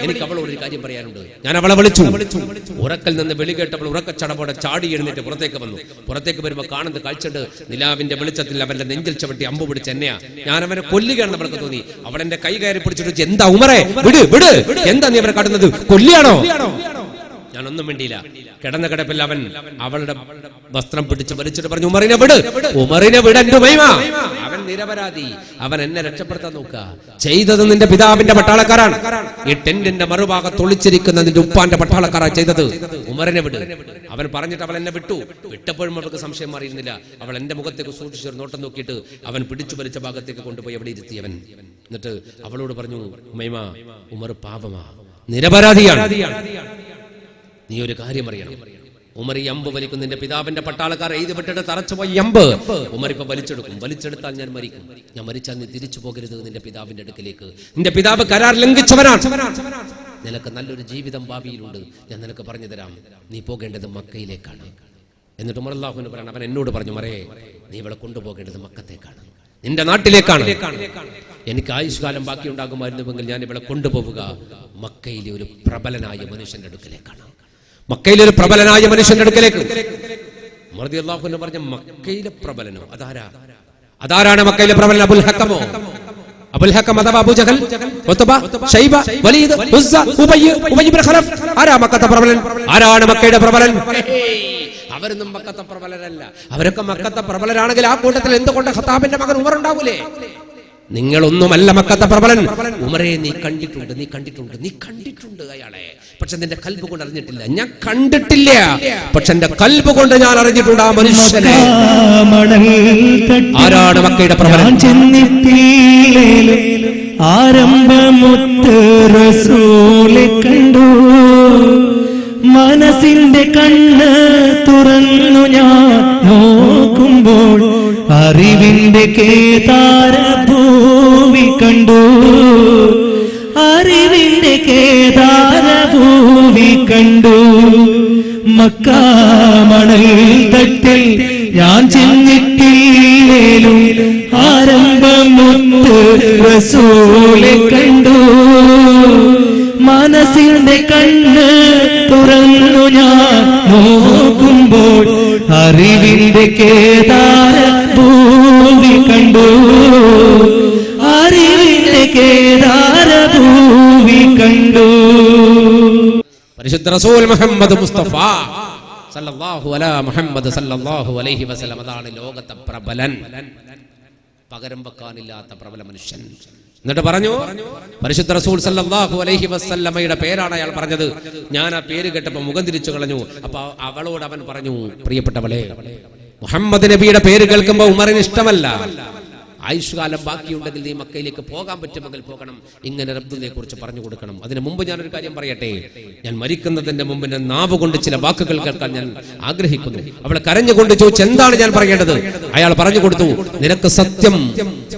എനിക്ക് അവളോട് ഒരു കാര്യം പറയാനുണ്ട്. ഞാൻ അവളെ വിളിച്ചു. ഉറക്കൽ നിന്ന് വിളി കേട്ടപ്പോൾ ഉറക്കച്ചടപ്പോടെ ചാടി എഴുന്നേറ്റ് പുറത്തേക്ക് വന്നു. പുറത്തേക്ക് വരുമ്പോൾ കാണുന്ന കാഴ്ചണ്ട്, നിലാവിന്റെ വെളിച്ചത്തിൽ അവന്റെ നെഞ്ചിൽ ചവിട്ടി അമ്പ് പിടിച്ച എന്നെയാ. ഞാൻ അവനെ കൊല്ലുകയാണെന്ന് അവൾക്ക് തോന്നി. അവളെന്റെ കൈ കയറി പിടിച്ചിട്ട്, എന്താ ഉമറേ, വിട് വിട്, എന്താ നീ അവരെ കാട്ടുന്നത്, കൊല്ലിയാണോ? ഞാനൊന്നും വേണ്ടിയില്ല. കിടന്ന കിടപ്പിൽ അവൻ അവളുടെ വസ്ത്രം പിടിച്ച് വലിച്ചിട്ട് പറഞ്ഞു, ഉമറിനെ വിട്, ഉമറിനെ വിട് എന്റെ ഉമൈമ. അവൻ നിരപരാധി, അവൻ എന്നെ രക്ഷപ്പെടുത്താൻ നോക്കുക. ചെയ്തത് നിന്റെ പിതാവിന്റെ പട്ടാളക്കാരാണ്. ഈ ടെന്റിന്റെ മറുഭാഗത്ത് ഒളിച്ചിരിക്കുന്ന നിന്റെ ഉപ്പാന്റെ പട്ടാളക്കാരാണ് ചെയ്തത്. ഉമറിനെ വിട്. അവൻ പറഞ്ഞിട്ട് അവൾ എന്നെ വിട്ടു. വിട്ടപ്പോഴും അവൾക്ക് സംശയം മാറിയിരുന്നില്ല. അവൾ എന്റെ മുഖത്തേക്ക് സൂക്ഷിച്ചൊരു നോട്ടം നോക്കിയിട്ട് അവൻ പിടിച്ചു വലിച്ച ഭാഗത്തേക്ക് കൊണ്ടുപോയി അവിടെ ഇരുത്തിയവൻ. എന്നിട്ട് അവളോട് പറഞ്ഞു, ഉമൈമ, ഉമർ പാപമാ, നിരപരാധിയാണ്. നീ ഒരു കാര്യം അറിയണം, ഉമർ ഈ അമ്പ് വലിക്കും. നിന്റെ പിതാവിന്റെ പട്ടാളക്കാർ എഴുതി വിട്ടിട്ട് തറച്ചുപോയി അമ്പ് ഉമർ ഇപ്പൊ വലിച്ചെടുക്കും. വലിച്ചെടുത്താൽ ഞാൻ മരിക്കും. ഞാൻ മരിച്ചാൽ നീ തിരിച്ചു പോകരുത് നിന്റെ പിതാവിന്റെ അടുക്കിലേക്ക്. നിന്റെ പിതാവ് കരാർ ലംഘിച്ചവനാണ്. നിനക്ക് നല്ലൊരു ജീവിതം ഭാവിയിലുണ്ട്. ഞാൻ നിനക്ക് പറഞ്ഞു തരാം. നീ പോകേണ്ടത് മക്കയിലേക്കാണ്. എന്നിട്ട് ഉമർ അല്ലാഹുവിന് പറയണം, അവൻ എന്നോട് പറഞ്ഞു, മറേ, നീ ഇവിടെ കൊണ്ടുപോകേണ്ടത് മക്കത്തേക്കാണ്, നിന്റെ നാട്ടിലേക്കാണ്. എനിക്ക് ആയുഷ്കാലം ബാക്കി ഉണ്ടാകുമായിരുന്നുവെങ്കിൽ ഞാൻ ഇവിടെ കൊണ്ടുപോവുക മക്കയിലെ ഒരു പ്രബലനായ മനുഷ്യന്റെ അടുക്കലേക്കാണ്. മക്കയിലെ ഒരു പ്രബലനായ മനുഷ്യന്റെ അടുക്കലേക്ക്. ഉമർ റളിയല്ലാഹു അൻഹു പറഞ്ഞ മക്കയിലെ പ്രബലനോ, അതാരാണ് മക്കയിലെ പ്രബലൻ? അബുൽ ഹക്കമോ? അബുൽ ഹക്കം അഥവാ അബൂ ജഹൽ, ഉത്ബ, ശൈബ, വലീദ്, ഉസ്സ, ഉബയ്യ് ഇബ്നു ഖലഫ്. ആരാ മക്കത്തെ പ്രബലൻ? ആരാണ് മക്കയുടെ പ്രബലൻ? അവരൊന്നും മക്കത്തെ പ്രബലരല്ല. അവരൊക്കെ മക്കത്തെ പ്രബലരാണെങ്കിൽ ആ കൂട്ടത്തിൽ എന്തുകൊണ്ട് ഖത്താബിന്റെ മകൻ ഉമർ ഉണ്ടാവൂലേ? നിങ്ങളൊന്നുമല്ല മക്കത്തെ പ്രബലൻ. ഉമറെ, നീ കണ്ടിട്ടുണ്ട് അയാളെ, പക്ഷെ നിന്റെ കൽബ് കൊണ്ട് അറിഞ്ഞിട്ടില്ല. ഞാൻ കണ്ടിട്ടില്ല, പക്ഷെ എന്റെ കൽബ് കൊണ്ട് ഞാൻ അറിഞ്ഞിട്ടുണ്ട് ആ മനുഷ്യനെ. ആരാണ് മക്കയുടെ പ്രബലൻ?
ആരംഭമുത്ത് റസൂലെ കണ്ടു, മനസ്സിന്റെ കണ്ണ് തുറന്നു ഞാൻ നോക്കുമ്പോൾ അറിവിന്റെ കേദാര ഭൂവി കണ്ടു, അറിവിന്റെ കേദാര ഭൂവി കണ്ടു. മക്കാമണൽ തട്ടിൽ ഞാൻ ചെന്നിട്ടില്ലേലും ആരംഭമുത്ത് റസൂലെ കണ്ടു, മനസ്സിന്റെ കണ്ണ് തുറന്നു ഞാൻ നോക്കുമ്പോൾ അറിവിന്റെ കേദാര ഭൂവി കണ്ടു, അറിവിന്റെ കേദാര ഭൂവി കണ്ടു.
പരിശുദ്ധ റസൂൽ മുഹമ്മദ് മുസ്തഫ സല്ലല്ലാഹു അലാ മുഹമ്മദ് സല്ലല്ലാഹു അലൈഹി വസല്ലം, അതാണ് ലോകത്തെ പ്രബലൻ, പകരം വെക്കാനില്ലാത്ത പ്രബല മനുഷ്യൻ. എന്നിട്ട് പറഞ്ഞു, പരിശുദ്ധ റസൂൽ സല്ലല്ലാഹു അലൈഹി വസല്ലമയുടെ പേരാണ് അയാൾ പറഞ്ഞത്. ഞാൻ ആ പേര് കേട്ടപ്പോൾ മുഖം തിരിച്ചു കളഞ്ഞു. അപ്പൊ അവളോട് അവൻ പറഞ്ഞു, പ്രിയപ്പെട്ടവളെ, മുഹമ്മദ് നബിയുടെ പേര് കേൾക്കുമ്പോൾ ഉമറിന് ഇഷ്ടമല്ല. ആയുഷ്കാലം ബാക്കിയുണ്ടെങ്കിൽ നീ മക്കയിലേക്ക് പോകാൻ പറ്റുമെങ്കിൽ പോകണം. ഇങ്ങനെ റബ്ബിനെ കുറിച്ച് പറഞ്ഞു കൊടുക്കണം. അതിനു മുമ്പ് ഞാനൊരു കാര്യം പറയട്ടെ. ഞാൻ മരിക്കുന്നതിന്റെ മുമ്പ് എന്റെ നാവ് കൊണ്ട് ചില വാക്കുകൾ കേൾക്കാൻ ഞാൻ ആഗ്രഹിക്കുന്നു. അവളെ കരഞ്ഞുകൊണ്ട് ചോദിച്ചു, എന്താണ് ഞാൻ പറയേണ്ടത്? അയാൾ പറഞ്ഞു കൊടുത്തു, നിനക്ക് സത്യം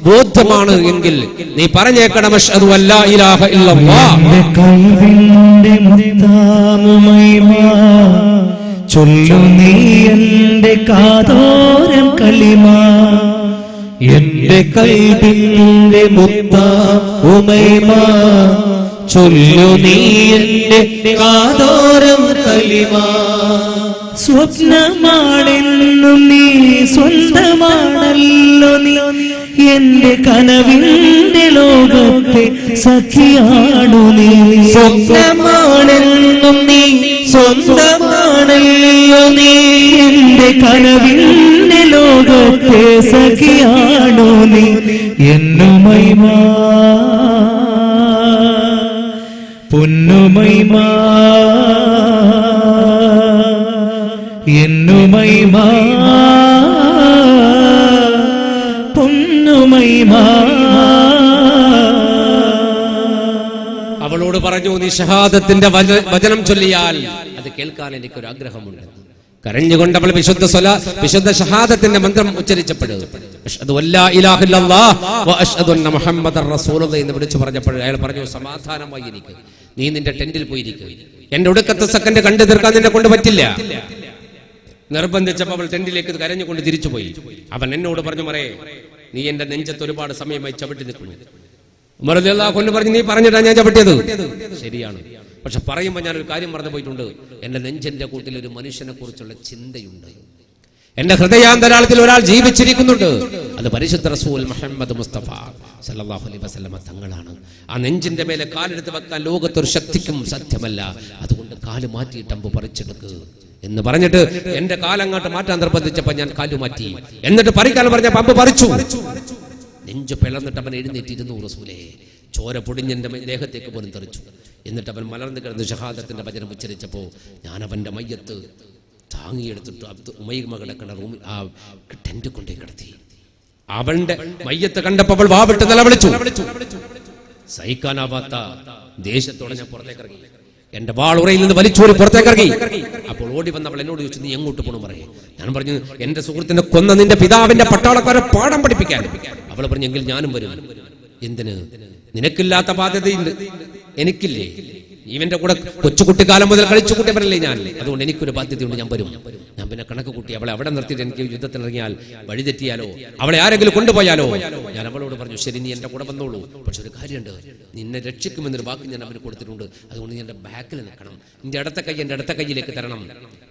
ബോധ്യമാണ് എങ്കിൽ നീ പറഞ്ഞേക്കണം, അശ്ഹദു അല്ലാ ഇലാഹ ഇല്ലല്ലാഹ്.
ചൊല്ലു നീ എന്റെ കാതോരം കലിമ, എന്റെ കൽബിന്റെ മുത്ത ഉമൈമ. ചൊല്ലു നീ എന്റെ കാതോരം കലിമ. സ്വപ്നമാണെന്നും നീ സ്വന്തമാണല്ലോ നീ, എന്റെ കനവിന്റെ ലോകത്തെ സഖിയാണു നീ. സ്വപ്നമാണെന്നും നീ സ്വന്തമാണല്ലോ നീ, എന്റെ കനവിന്റെ ലോകത്തെ സഖിയാണു നീ. എന്നുമൈമ പൊന്നുമൈമ, എന്നുമൈമ പൊന്നുമൈമ.
അവളോട് പറഞ്ഞു, നീ ഷഹാദത്തിന്റെ വചനം ചൊല്ലിയാൽ അത് കേൾക്കാൻ എനിക്കൊരു ആഗ്രഹമുണ്ട്. കരഞ്ഞുകൊണ്ട് അവൾ വിശുദ്ധ ഷഹാദത്തിന്റെ മന്ത്രം ഉച്ചരിച്ചപ്പോൾ അഷ്ഹദു അല്ലാ ഇലാഹ ഇല്ലല്ലാഹ് വ അഷ്ഹദു അന്ന മുഹമ്മദർ റസൂലുള്ളാഹി എന്ന് വിളിച്ചു പറഞ്ഞപ്പോൾ അയാൾ പറഞ്ഞു, സമാധാനമായി ഇരിക്ക്, നീ നിന്റെ ടെന്റിൽ പോയിരിക്കുക, എന്റെ ഒടുക്കത്തെ സെക്കൻഡ് കണ്ടു തീർക്കാൻ നിന്നെ കൊണ്ട് പറ്റില്ല. നിർബന്ധിച്ചപ്പോൾ അവൾ ടെന്റിലേക്ക് കരഞ്ഞുകൊണ്ട് തിരിച്ചുപോയി. അവൻ എന്നോട് പറഞ്ഞു, മറേ നീ എന്റെ നെഞ്ചത്ത് ഒരുപാട് സമയമായി ചവിട്ടി നിൽക്കുന്നു. ഉമർ റളിയല്ലാഹു അൻഹു പറഞ്ഞു, നീ പറഞ്ഞിട്ടാ ഞാൻ ചവിട്ടിയത്. ശരിയാണ്, പക്ഷെ പറയുമ്പോൾ ഞാനൊരു കാര്യം മറന്നു പോയിട്ടുണ്ട്. എന്റെ നെഞ്ചിന്റെ കൂട്ടിൽ ഒരു മനുഷ്യനെ കുറിച്ചുള്ള ചിന്തയുണ്ട്. എന്റെ ഹൃദയാന്തരാളത്തിൽ ഒരാൾ ജീവിച്ചിരിക്കുന്നുണ്ട്. അത് പരിശുദ്ധ റസൂൽ മുഹമ്മദ് മുസ്തഫ സല്ലല്ലാഹു അലൈഹി വസല്ലമ തങ്ങളാണ്. ആ നെഞ്ചിന്റെ മേലെ കാലെടുത്ത് വെക്കാൻ ലോകത്തൊരു ശക്തിക്കും സാധ്യമല്ല. അതുകൊണ്ട് കാല് മാറ്റിയിട്ട് അമ്പ് പറിച്ചെടുക്കുക എന്ന് പറഞ്ഞിട്ട് എന്റെ കാലങ്ങോട്ട് മാറ്റാൻ നിർബന്ധിച്ചപ്പോൾ ഞാൻ കാലു മാറ്റി. എന്നിട്ട് പറിക്കാൻ പറഞ്ഞ അമ്പ് പറിച്ചു. നെഞ്ചു പിളർന്നിട്ട് അവൻ എഴുന്നേറ്റിരുന്നു. റസൂലേ, ചോര പൊടിഞ്ഞെന്റെ ദേഹത്തേക്ക് പോലും തെറിച്ചു. എന്നിട്ട് അവൻ മലർന്നു കിടന്ന് ഷഹാദത്തിന്റെ വചനം ഉച്ചരിച്ചപ്പോൾ ഞാൻ അവന്റെ മയ്യത്ത് താങ്ങിയെടുത്തിട്ട് ഉമൈമ കിടക്കുന്ന റൂമിൽ ആ ടെന്റ് കൊണ്ടേ കിടത്തി. അവന്റെ മയ്യത്ത് കണ്ടപ്പോൾ അവൾ വാവിട്ട് നിലവിളിച്ചു. സഹിക്കാനാവാത്ത ദേശത്തോടെ ഞാൻ പുറത്തേക്ക് ഇറങ്ങി. എന്റെ വാളുറയിൽ നിന്ന് വലിച്ചൂരി പുറത്തേക്ക് ഇറങ്ങി. അപ്പോൾ ഓടി വന്ന് അവൾ എന്നോട് ചോദിച്ചു, നീ എങ്ങോട്ട് പോകണം പറയേ? ഞാൻ പറഞ്ഞു, എന്റെ സുഹൃത്തിനെ കൊന്ന നിന്റെ പിതാവിന്റെ പട്ടാളക്കാരെ പാഠം പഠിപ്പിക്കാൻ. അവൾ പറഞ്ഞു, എങ്കിൽ ഞാനും വരും. എന്തിന്? നിനക്കില്ലാത്ത ബാധ്യതയുണ്ട്, എനിക്കില്ലേ? ഇവന്റെ കൂടെ കൊച്ചുകുട്ടിക്കാലം മുതൽ കളിച്ചു കൂട്ടിയവരല്ലേ ഞാൻ. അതുകൊണ്ട് എനിക്കൊരു ബാധ്യതയുണ്ട്, ഞാൻ വരും. ഞാൻ പിന്നെ കണക്ക് കൂട്ടി അവളെ അവിടെ നിർത്തിയിട്ട് എനിക്ക് യുദ്ധത്തിനിറങ്ങിയാൽ വഴിതെറ്റിയാലോ അവളെ ആരെങ്കിലും കൊണ്ടുപോയാലോ. ഞാൻ അവളോട് പറഞ്ഞു, ശരി നീ എന്റെ കൂടെ വന്നോളൂ, പക്ഷെ ഒരു കാര്യമുണ്ട്, നിന്നെ രക്ഷിക്കുമെന്നൊരു വാക്ക് ഞാൻ അവന് കൊടുത്തിട്ടുണ്ട്. അതുകൊണ്ട് നീ എന്റെ ബാക്കിൽ നിൽക്കണം. എന്റെ ഇടത്തെ കൈ എന്റെ ഇടത്തെ കൈയിലേക്ക് തരണം.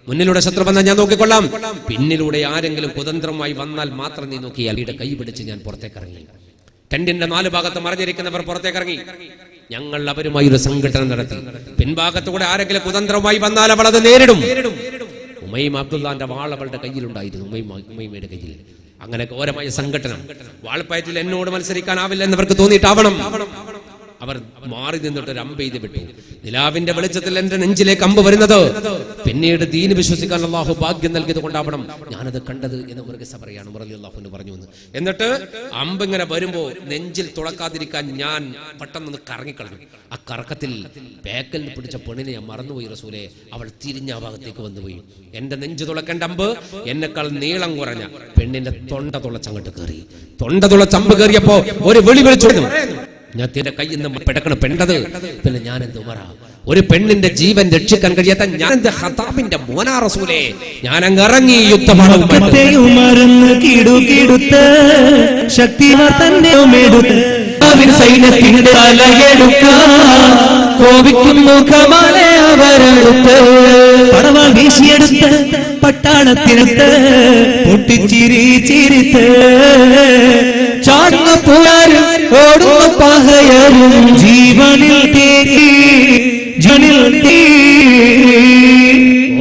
മുന്നിലൂടെ ശത്രു വന്നാൽ ഞാൻ നോക്കിക്കൊള്ളാം. പിന്നിലൂടെ ആരെങ്കിലും കുതന്ത്രമായി വന്നാൽ മാത്രം നീ നോക്കിയാൽ. അവളുടെ കൈ പിടിച്ച് ഞാൻ പുറത്തേക്ക് ഇറങ്ങി. ടെന്റിന്റെ 4 ഭാഗത്ത് മറഞ്ഞിരിക്കുന്നവർ പുറത്തേക്ക് ഇറങ്ങി. ഞങ്ങൾ അവരുമായി ഒരു സംഘടന നടത്തി. പിൻഭാഗത്തുകൂടെ ആരെങ്കിലും കുതന്ത്രമായി വന്നാൽ അവൾ അത് നേരിടും. ഉമൈമ അബ്ദുല്ലാന്റെ വാൾ അവളുടെ കയ്യിലുണ്ടായിരുന്നു, ഉമൈമയുടെ കയ്യിൽ. അങ്ങനെ ഘോരമായ സംഘടന. വാൾപ്പയറ്റിൽ എന്നോട് മത്സരിക്കാനാവില്ല എന്നവർക്ക് തോന്നിയിട്ടാവണം അവർ മാറി നിന്നിട്ട് ഒരു അമ്പ് എയ്ത് വിട്ടു. നിലാവിന്റെ വെളിച്ചത്തിൽ എന്റെ നെഞ്ചിലേക്ക് അമ്പ് വരുന്നത് പിന്നീട് ദീന് വിശ്വസിക്കാൻ അള്ളാഹു ഭാഗ്യം നൽകിയത് കൊണ്ടാവണം ഞാനത് കണ്ടത് എന്ന് മുറുകസ പറയാണ്. റളിയല്ലാഹു അൻഹു പറഞ്ഞു എന്ന്. എന്നിട്ട് അമ്പ് ഇങ്ങനെ വരുമ്പോ നെഞ്ചിൽ തുളക്കാതിരിക്കാൻ ഞാൻ പെട്ടെന്ന് കറങ്ങിക്കളഞ്ഞു. ആ കറക്കത്തിൽ പേക്കലിൽ പിടിച്ച പെണ്ണിനെ ഞാൻ മറന്നുപോയി റസൂലേ. അവൾ തിരിഞ്ഞ ആ ഭാഗത്തേക്ക് വന്നുപോയി. എന്റെ നെഞ്ച് തുളക്കേണ്ട അമ്പ് എന്നെക്കാൾ നീളം കുറഞ്ഞ പെണ്ണിന്റെ തൊണ്ട തുളച്ചങ്ങോട്ട് കയറി. തൊണ്ട തുളച്ചമ്പ് കയറിയപ്പോ ഒരു വിളി വിളിച്ചു. ഞാൻ തിന്റെ കയ്യിൽ നിന്ന് പിടക്കണ പെണ്ടത്. പിന്നെ ഞാൻ എന്ത് ഉമറ, ഒരു പെണ്ണിന്റെ ജീവൻ രക്ഷിക്കാൻ കഴിയാത്ത ഞാൻ എന്ത് ഖത്താബിന്റെ മോനാ റസൂലേ. ഞാൻ അങ്ങ് ഇറങ്ങി യുദ്ധമാണ്.
സൈന്യത്തിന്റെ പടവാൾ വീശിയെടുത്ത് പട്ടാളത്തിനത്ത് പൊട്ടിച്ചിരി ചിരിത്ത് ചാടുന്ന പുഴാരും ഓടുന്ന പകയരും ജീവനിൽ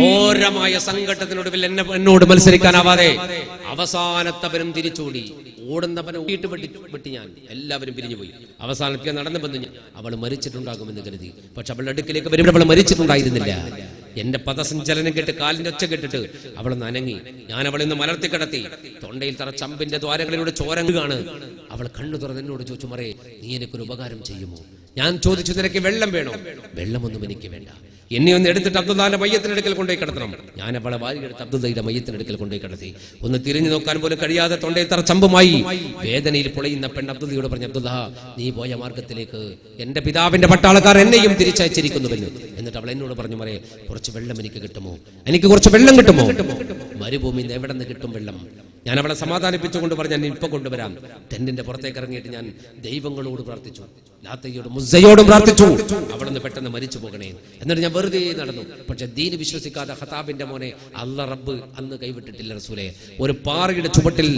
ഘോരമായ സംഘട്ടത്തിനൊടുവിൽ എന്നോട് മത്സരിക്കാനാവാതെ അവസാനത്തവരും തിരിച്ചോടി. ഓടുന്നവനെ ഊട്ടിയിട്ട് വെട്ടി ഞാൻ. എല്ലാവരും പിരിഞ്ഞുപോയി. അവസാനത്തേക്ക് നടന്നു വന്നു ഞാൻ. അവൾ മരിച്ചിട്ടുണ്ടാകുമെന്ന് കരുതി. പക്ഷെ അവളുടെ അടുക്കിലേക്ക് വരുമ്പോൾ അവൾ മരിച്ചിട്ടുണ്ടായിരുന്നില്ല. എന്റെ പദസഞ്ചലനം കേട്ട് കാലിന്റെ ഒച്ച കേട്ടിട്ട് അവൾ നനങ്ങി. ഞാൻ അവളെ ഒന്ന് മലർത്തി കിടത്തി. തൊണ്ടയിൽ തറ ചമ്പിന്റെ ദ്വാരങ്ങളിലൂടെ ചോരങ്ങാണ്. അവൾ കണ്ണു തുറന്ന് എന്നോട് ചോദിച്ചു, മറേ നീ എനിക്കൊരു ഉപകാരം ചെയ്യുമോ? ഞാൻ ചോദിച്ചു, നിനക്ക് വെള്ളം വേണോ? വെള്ളമൊന്നും എനിക്ക് വേണ്ട. എന്നെ ഒന്ന് എടുത്തിട്ട് അബ്ദുല്ലാന്റെ മയ്യത്തിനടുക്കൽ കൊണ്ടുപോയി കിടത്തണം. ഞാൻ അവളെ വാരിയെടുത്ത് അബ്ദുല്ലയുടെ മയ്യത്തിനടുക്കൽ കൊണ്ടുപോയി കിടത്തി. ഒന്ന് തിരിഞ്ഞു നോക്കാൻ പോലും കഴിയാതെ തൊണ്ടയിൽ തറ ചമ്പുമായി വേദനയിൽ പൊളയുന്ന പെണ്ണ് അബ്ദുല്ലയോട് പറഞ്ഞു, അബ്ദുല്ല നീ പോയ മാർഗത്തിലേക്ക് എന്റെ പിതാവിന്റെ പട്ടാളക്കാർ എന്നെയും തിരിച്ചയച്ചിരിക്കുന്നുവെന്ന്. എന്നിട്ട് അവൾ എന്നോട് പറഞ്ഞു, മറേ കുറച്ച് വെള്ളം എനിക്ക് കിട്ടുമോ? എനിക്ക് കുറച്ച് വെള്ളം കിട്ടുമോ? മരുഭൂമിയിൽ നിന്ന് എവിടെ നിന്ന് കിട്ടും വെള്ളം? ഞാൻ അവളെ സമാധാനിപ്പിച്ചുകൊണ്ട് പറഞ്ഞു, ഞാൻ ഇപ്പൊ കൊണ്ടുവരാം. ടെന്റിന്റെ പുറത്തേക്ക് ഇറങ്ങിയിട്ട് ഞാൻ ദൈവങ്ങളോട് പ്രാർത്ഥിച്ചു, ലാത്തയോടും മുസ്സയോടും പ്രാർത്ഥിച്ചു, അവളൊന്ന് പെട്ടെന്ന് മരിച്ചു പോകണേ. എന്നിട്ട് ഞാൻ വെറുതെ നടന്നു. പക്ഷെ ദീന് വിശ്വസിക്കാതെ ഖത്താബിന്റെ മോനെ അല്ലാഹ് റബ്ബ് അന്ന് കൈവിട്ടിട്ടില്ല റസൂലേ. ഒരു പാറയുടെ ചുവട്ടിൽ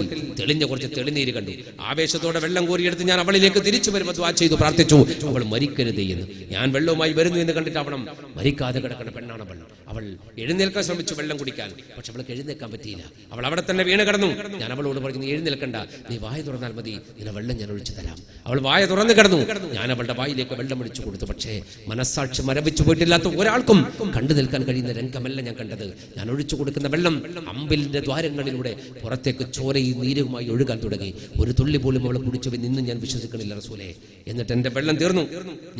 തെളിഞ്ഞ കുറച്ച് തെളിനീര് കണ്ടു. ആവേശത്തോടെ വെള്ളം കോരിയെടുത്ത് ഞാൻ അവളിലേക്ക് തിരിച്ചു വരുമ്പോൾ ദുആ ചെയ്തു പ്രാർത്ഥിച്ചു, അവൾ മരിക്കരുത് എന്ന്. ഞാൻ വെള്ളവുമായി വരുന്നു എന്ന് കണ്ടിട്ട് അവണം മരിക്കാതെ കിടക്കുന്ന പെണ്ണാണ് അവൾ. അവൾ എഴുന്നേൽക്കാൻ ശ്രമിച്ചു വെള്ളം കുടിക്കാൻ. പക്ഷെ അവൾക്ക് എഴുന്നേൽക്കാൻ പറ്റിയില്ല. അവൾ അവിടെ തന്നെ വീണ് കിടന്നു. ഞാൻ അവളോട് പറഞ്ഞു, നീ എഴുന്നേൽക്കണ്ട, നീ വായ തുറന്നാൽ മതി, നിന്നെ വെള്ളം ഞാൻ ഒഴിച്ചു തരാം. അവൾ വായ തുറന്നു കിടന്നു. ഞാൻ അവളുടെ വായിലേക്ക് വെള്ളം ഒഴിച്ചു കൊടുത്തു. പക്ഷേ മനസ്സാക്ഷി മരവിച്ചു പോയിട്ടില്ലാത്ത ഒരാൾക്കും കണ്ടു നിൽക്കാൻ കഴിയുന്ന രംഗമല്ല ഞാൻ കണ്ടത്. ഞാൻ ഒഴിച്ചു കൊടുക്കുന്ന വെള്ളം അമ്പിലിന്റെ ദ്വാരങ്ങളിലൂടെ പുറത്തേക്ക് ചോരയും നീരുമായി ഒഴുകാൻ തുടങ്ങി. ഒരു തുള്ളി പോലും അവൾ കുടിച്ചു നിന്ന് ഞാൻ വിശ്വസിക്കണില്ല റസൂലേ. എന്നിട്ട് എന്റെ വെള്ളം തീർന്നു.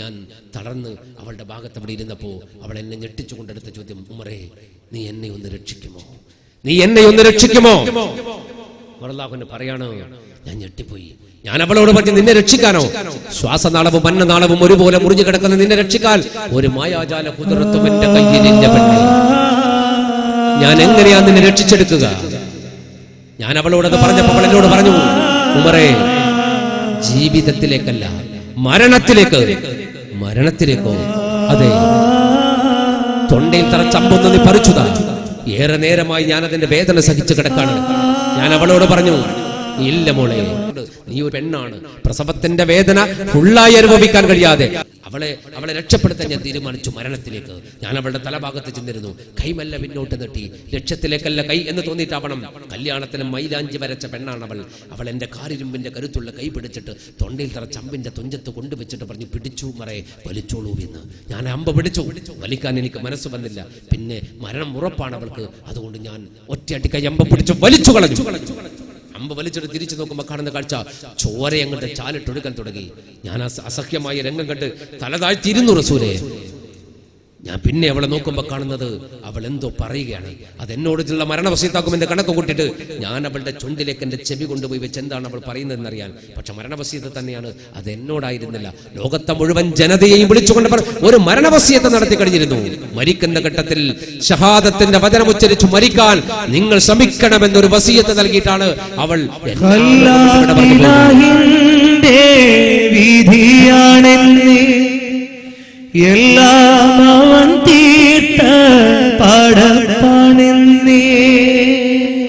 ഞാൻ തളർന്ന് അവളുടെ ഭാഗത്ത് അവിടെ ഇരുന്നപ്പോ അവൾ എന്നെ ഞെട്ടിച്ചു കൊണ്ടെടുത്ത ചോദ്യം, ഉമറേ, നീ എന്നെ ഒന്ന് രക്ഷിക്കുമോ? നീ എന്നെ ഒന്ന് രക്ഷിക്കുമോ? അല്ലാഹുവിന് പറയാണ്. ഞാൻ ഞെട്ടിപ്പോയി. ഞാൻ അവളോട് പറഞ്ഞു, നിന്നെ രക്ഷിക്കാനോ? ശ്വാസനാളവും അന്നനാളവും ഒരുപോലെ മുറിഞ്ഞു കിടക്കുന്ന നിന്നെ രക്ഷിക്കാൻ ഒരു മായാജാല കുതിരത്തും എന്റെ കയ്യിലില്ല പെണ്ണേ. ഞാൻ എങ്ങനെയാ നിന്നെ രക്ഷിച്ചെടുക്കുക? ഞാൻ അവളോടത് പറഞ്ഞപ്പോൾ അവൾ എന്നോട് പറഞ്ഞു, ഉമറേ, ജീവിതത്തിലേക്കല്ല, മരണത്തിലേക്കോ? അതെ, തൊണ്ടയിൽ തറച്ചമ്പൊന്ന് നീ പറിച്ചുതാ. ഏറെ നേരമായി ഞാൻ അതിന്റെ വേദന സഹിച്ചു കിടക്കാണ്. ഞാൻ അവളോട് പറഞ്ഞു, ഇല്ല മോളെ, നീ ഒരു പെണ്ണാണ്, പ്രസവത്തിന്റെ വേദന ഫുള്ളായി അനുഭവിക്കാൻ കഴിയാതെ അവളെ രക്ഷപ്പെടുത്താൻ ഞാൻ തീരുമാനിച്ചു മരണത്തിലേക്ക്. ഞാൻ അവളുടെ തലഭാഗത്ത് ചെന്നിരുന്നു. കൈമല്ല പിന്നോട്ട് നീട്ടി, ലക്ഷ്യത്തിലേക്കല്ല കൈ എന്ന് തോന്നിയിട്ടാവണം. കല്യാണത്തിന് മൈലാഞ്ചി വരച്ച പെണ്ണാണ് അവൾ. അവൾ എന്റെ കാരിരുമ്പിന്റെ കരുത്തുള്ള കൈ പിടിച്ചിട്ട് തൊണ്ടയിൽ തറ ചമ്പിന്റെ തുഞ്ചത്ത് കൊണ്ടുവച്ചിട്ട് പറഞ്ഞു, പിടിച്ചു മറേ, വലിച്ചോളൂ എന്ന്. ഞാൻ അമ്പ പിടിച്ചു. വലിക്കാൻ എനിക്ക് മനസ്സ് വന്നില്ല. പിന്നെ മരണം ഉറപ്പാണ് അവൾക്ക്. അതുകൊണ്ട് ഞാൻ ഒറ്റയടി കൈ അമ്പ പിടിച്ചു വലിച്ചു കളഞ്ഞു. അമ്പ വലിച്ചിട്ട് തിരിച്ചു നോക്കുമ്പോൾ കാണുന്ന കാഴ്ച ചോര അങ്ങോട്ട് ചാലിട്ടൊടുക്കാൻ തുടങ്ങി. ഞാൻ അസഹ്യമായ രംഗം കണ്ട് തലതാഴ്ത്തിയിരുന്നു റസൂലേ. ഞാൻ പിന്നെ അവളെ നോക്കുമ്പോൾ കാണുന്നത് അവൾ എന്തോ പറയുകയാണ്. അതെന്നോടുള്ള മരണവസീയത്താക്കുമെന്ന് കണക്ക് കൂട്ടിയിട്ട് ഞാൻ അവളുടെ ചുണ്ടിലേക്ക് എന്റെ ചെവി കൊണ്ടുപോയി വെച്ച് എന്താണ് അവൾ പറയുന്നതെന്നറിയാൻ. പക്ഷെ മരണവസീയത്ത് തന്നെയാണ്, അത് എന്നോടായിരുന്നില്ല. ലോകത്തെ മുഴുവൻ ജനതയെയും വിളിച്ചുകൊണ്ട് ഒരു മരണവസീയത്ത് നടത്തി കഴിഞ്ഞിരുന്നു. മരിക്കുന്ന ഘട്ടത്തിൽ ഷഹാദത്തിന്റെ വചനം ഉച്ചരിച്ചു മരിക്കാൻ നിങ്ങൾ ശ്രമിക്കണമെന്നൊരു വസീയത്ത് നൽകിയിട്ടാണ് അവൾ
എല്ലാം അവൻ തീർത്ത പടപ്പാണെന്നേ.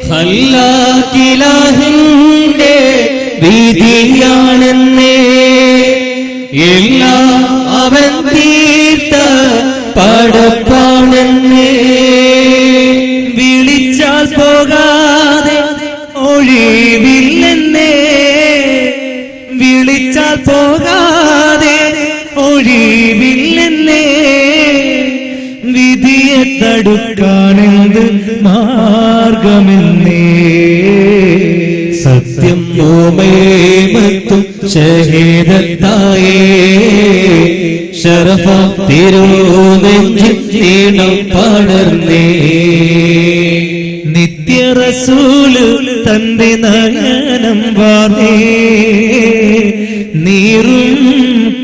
ഖല്ലാഖിലാഹിന്റെ വിധിയാണെന്നേ. എല്ലാം അവൻ തീർത്ത പടപ്പാണെന്നേ. വിളിച്ചാൽ പോകാതെ ഒഴിവില്ലെന്നേ. വിളിച്ചാൽ പോകാതെ ഒഴിവില്ലെന്നേ. വിധിയെ തടുക്കാനെന്ത് മാർഗമെന്നേ. സത്യം ഓമേമത്തും ഷഹീദത്തായേ. ശറഫ തിരുനെഞ്ചിൽ നീണം പടർന്നേ. നിത്യ റസൂല് തന്റെ നയനം വാർന്നേ. നീറും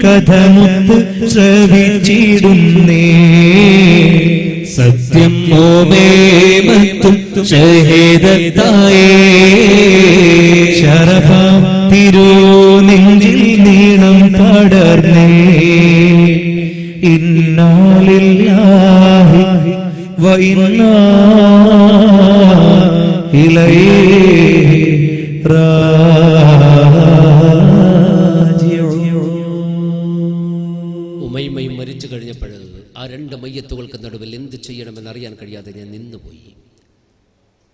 കഥമുത്ത് ശ്രവിച്ചിടുന്നേ. സത്യം ഓമേമത്തും ഷഹീദത്തായേ. ശറഫ തിരുനെഞ്ചിൽ നീണം പടർന്നേ. ഇന്നാ ലില്ലാഹി വ ഇന്നാ ഇലൈഹി
ഉമൈമയും മരിച്ചു കഴിഞ്ഞപ്പോൾ ആ രണ്ട് മയ്യത്തുകൾക്ക് നടുവിൽ എന്ത് ചെയ്യണമെന്ന് അറിയാൻ കഴിയാതെ ഞാൻ നിന്നുപോയി.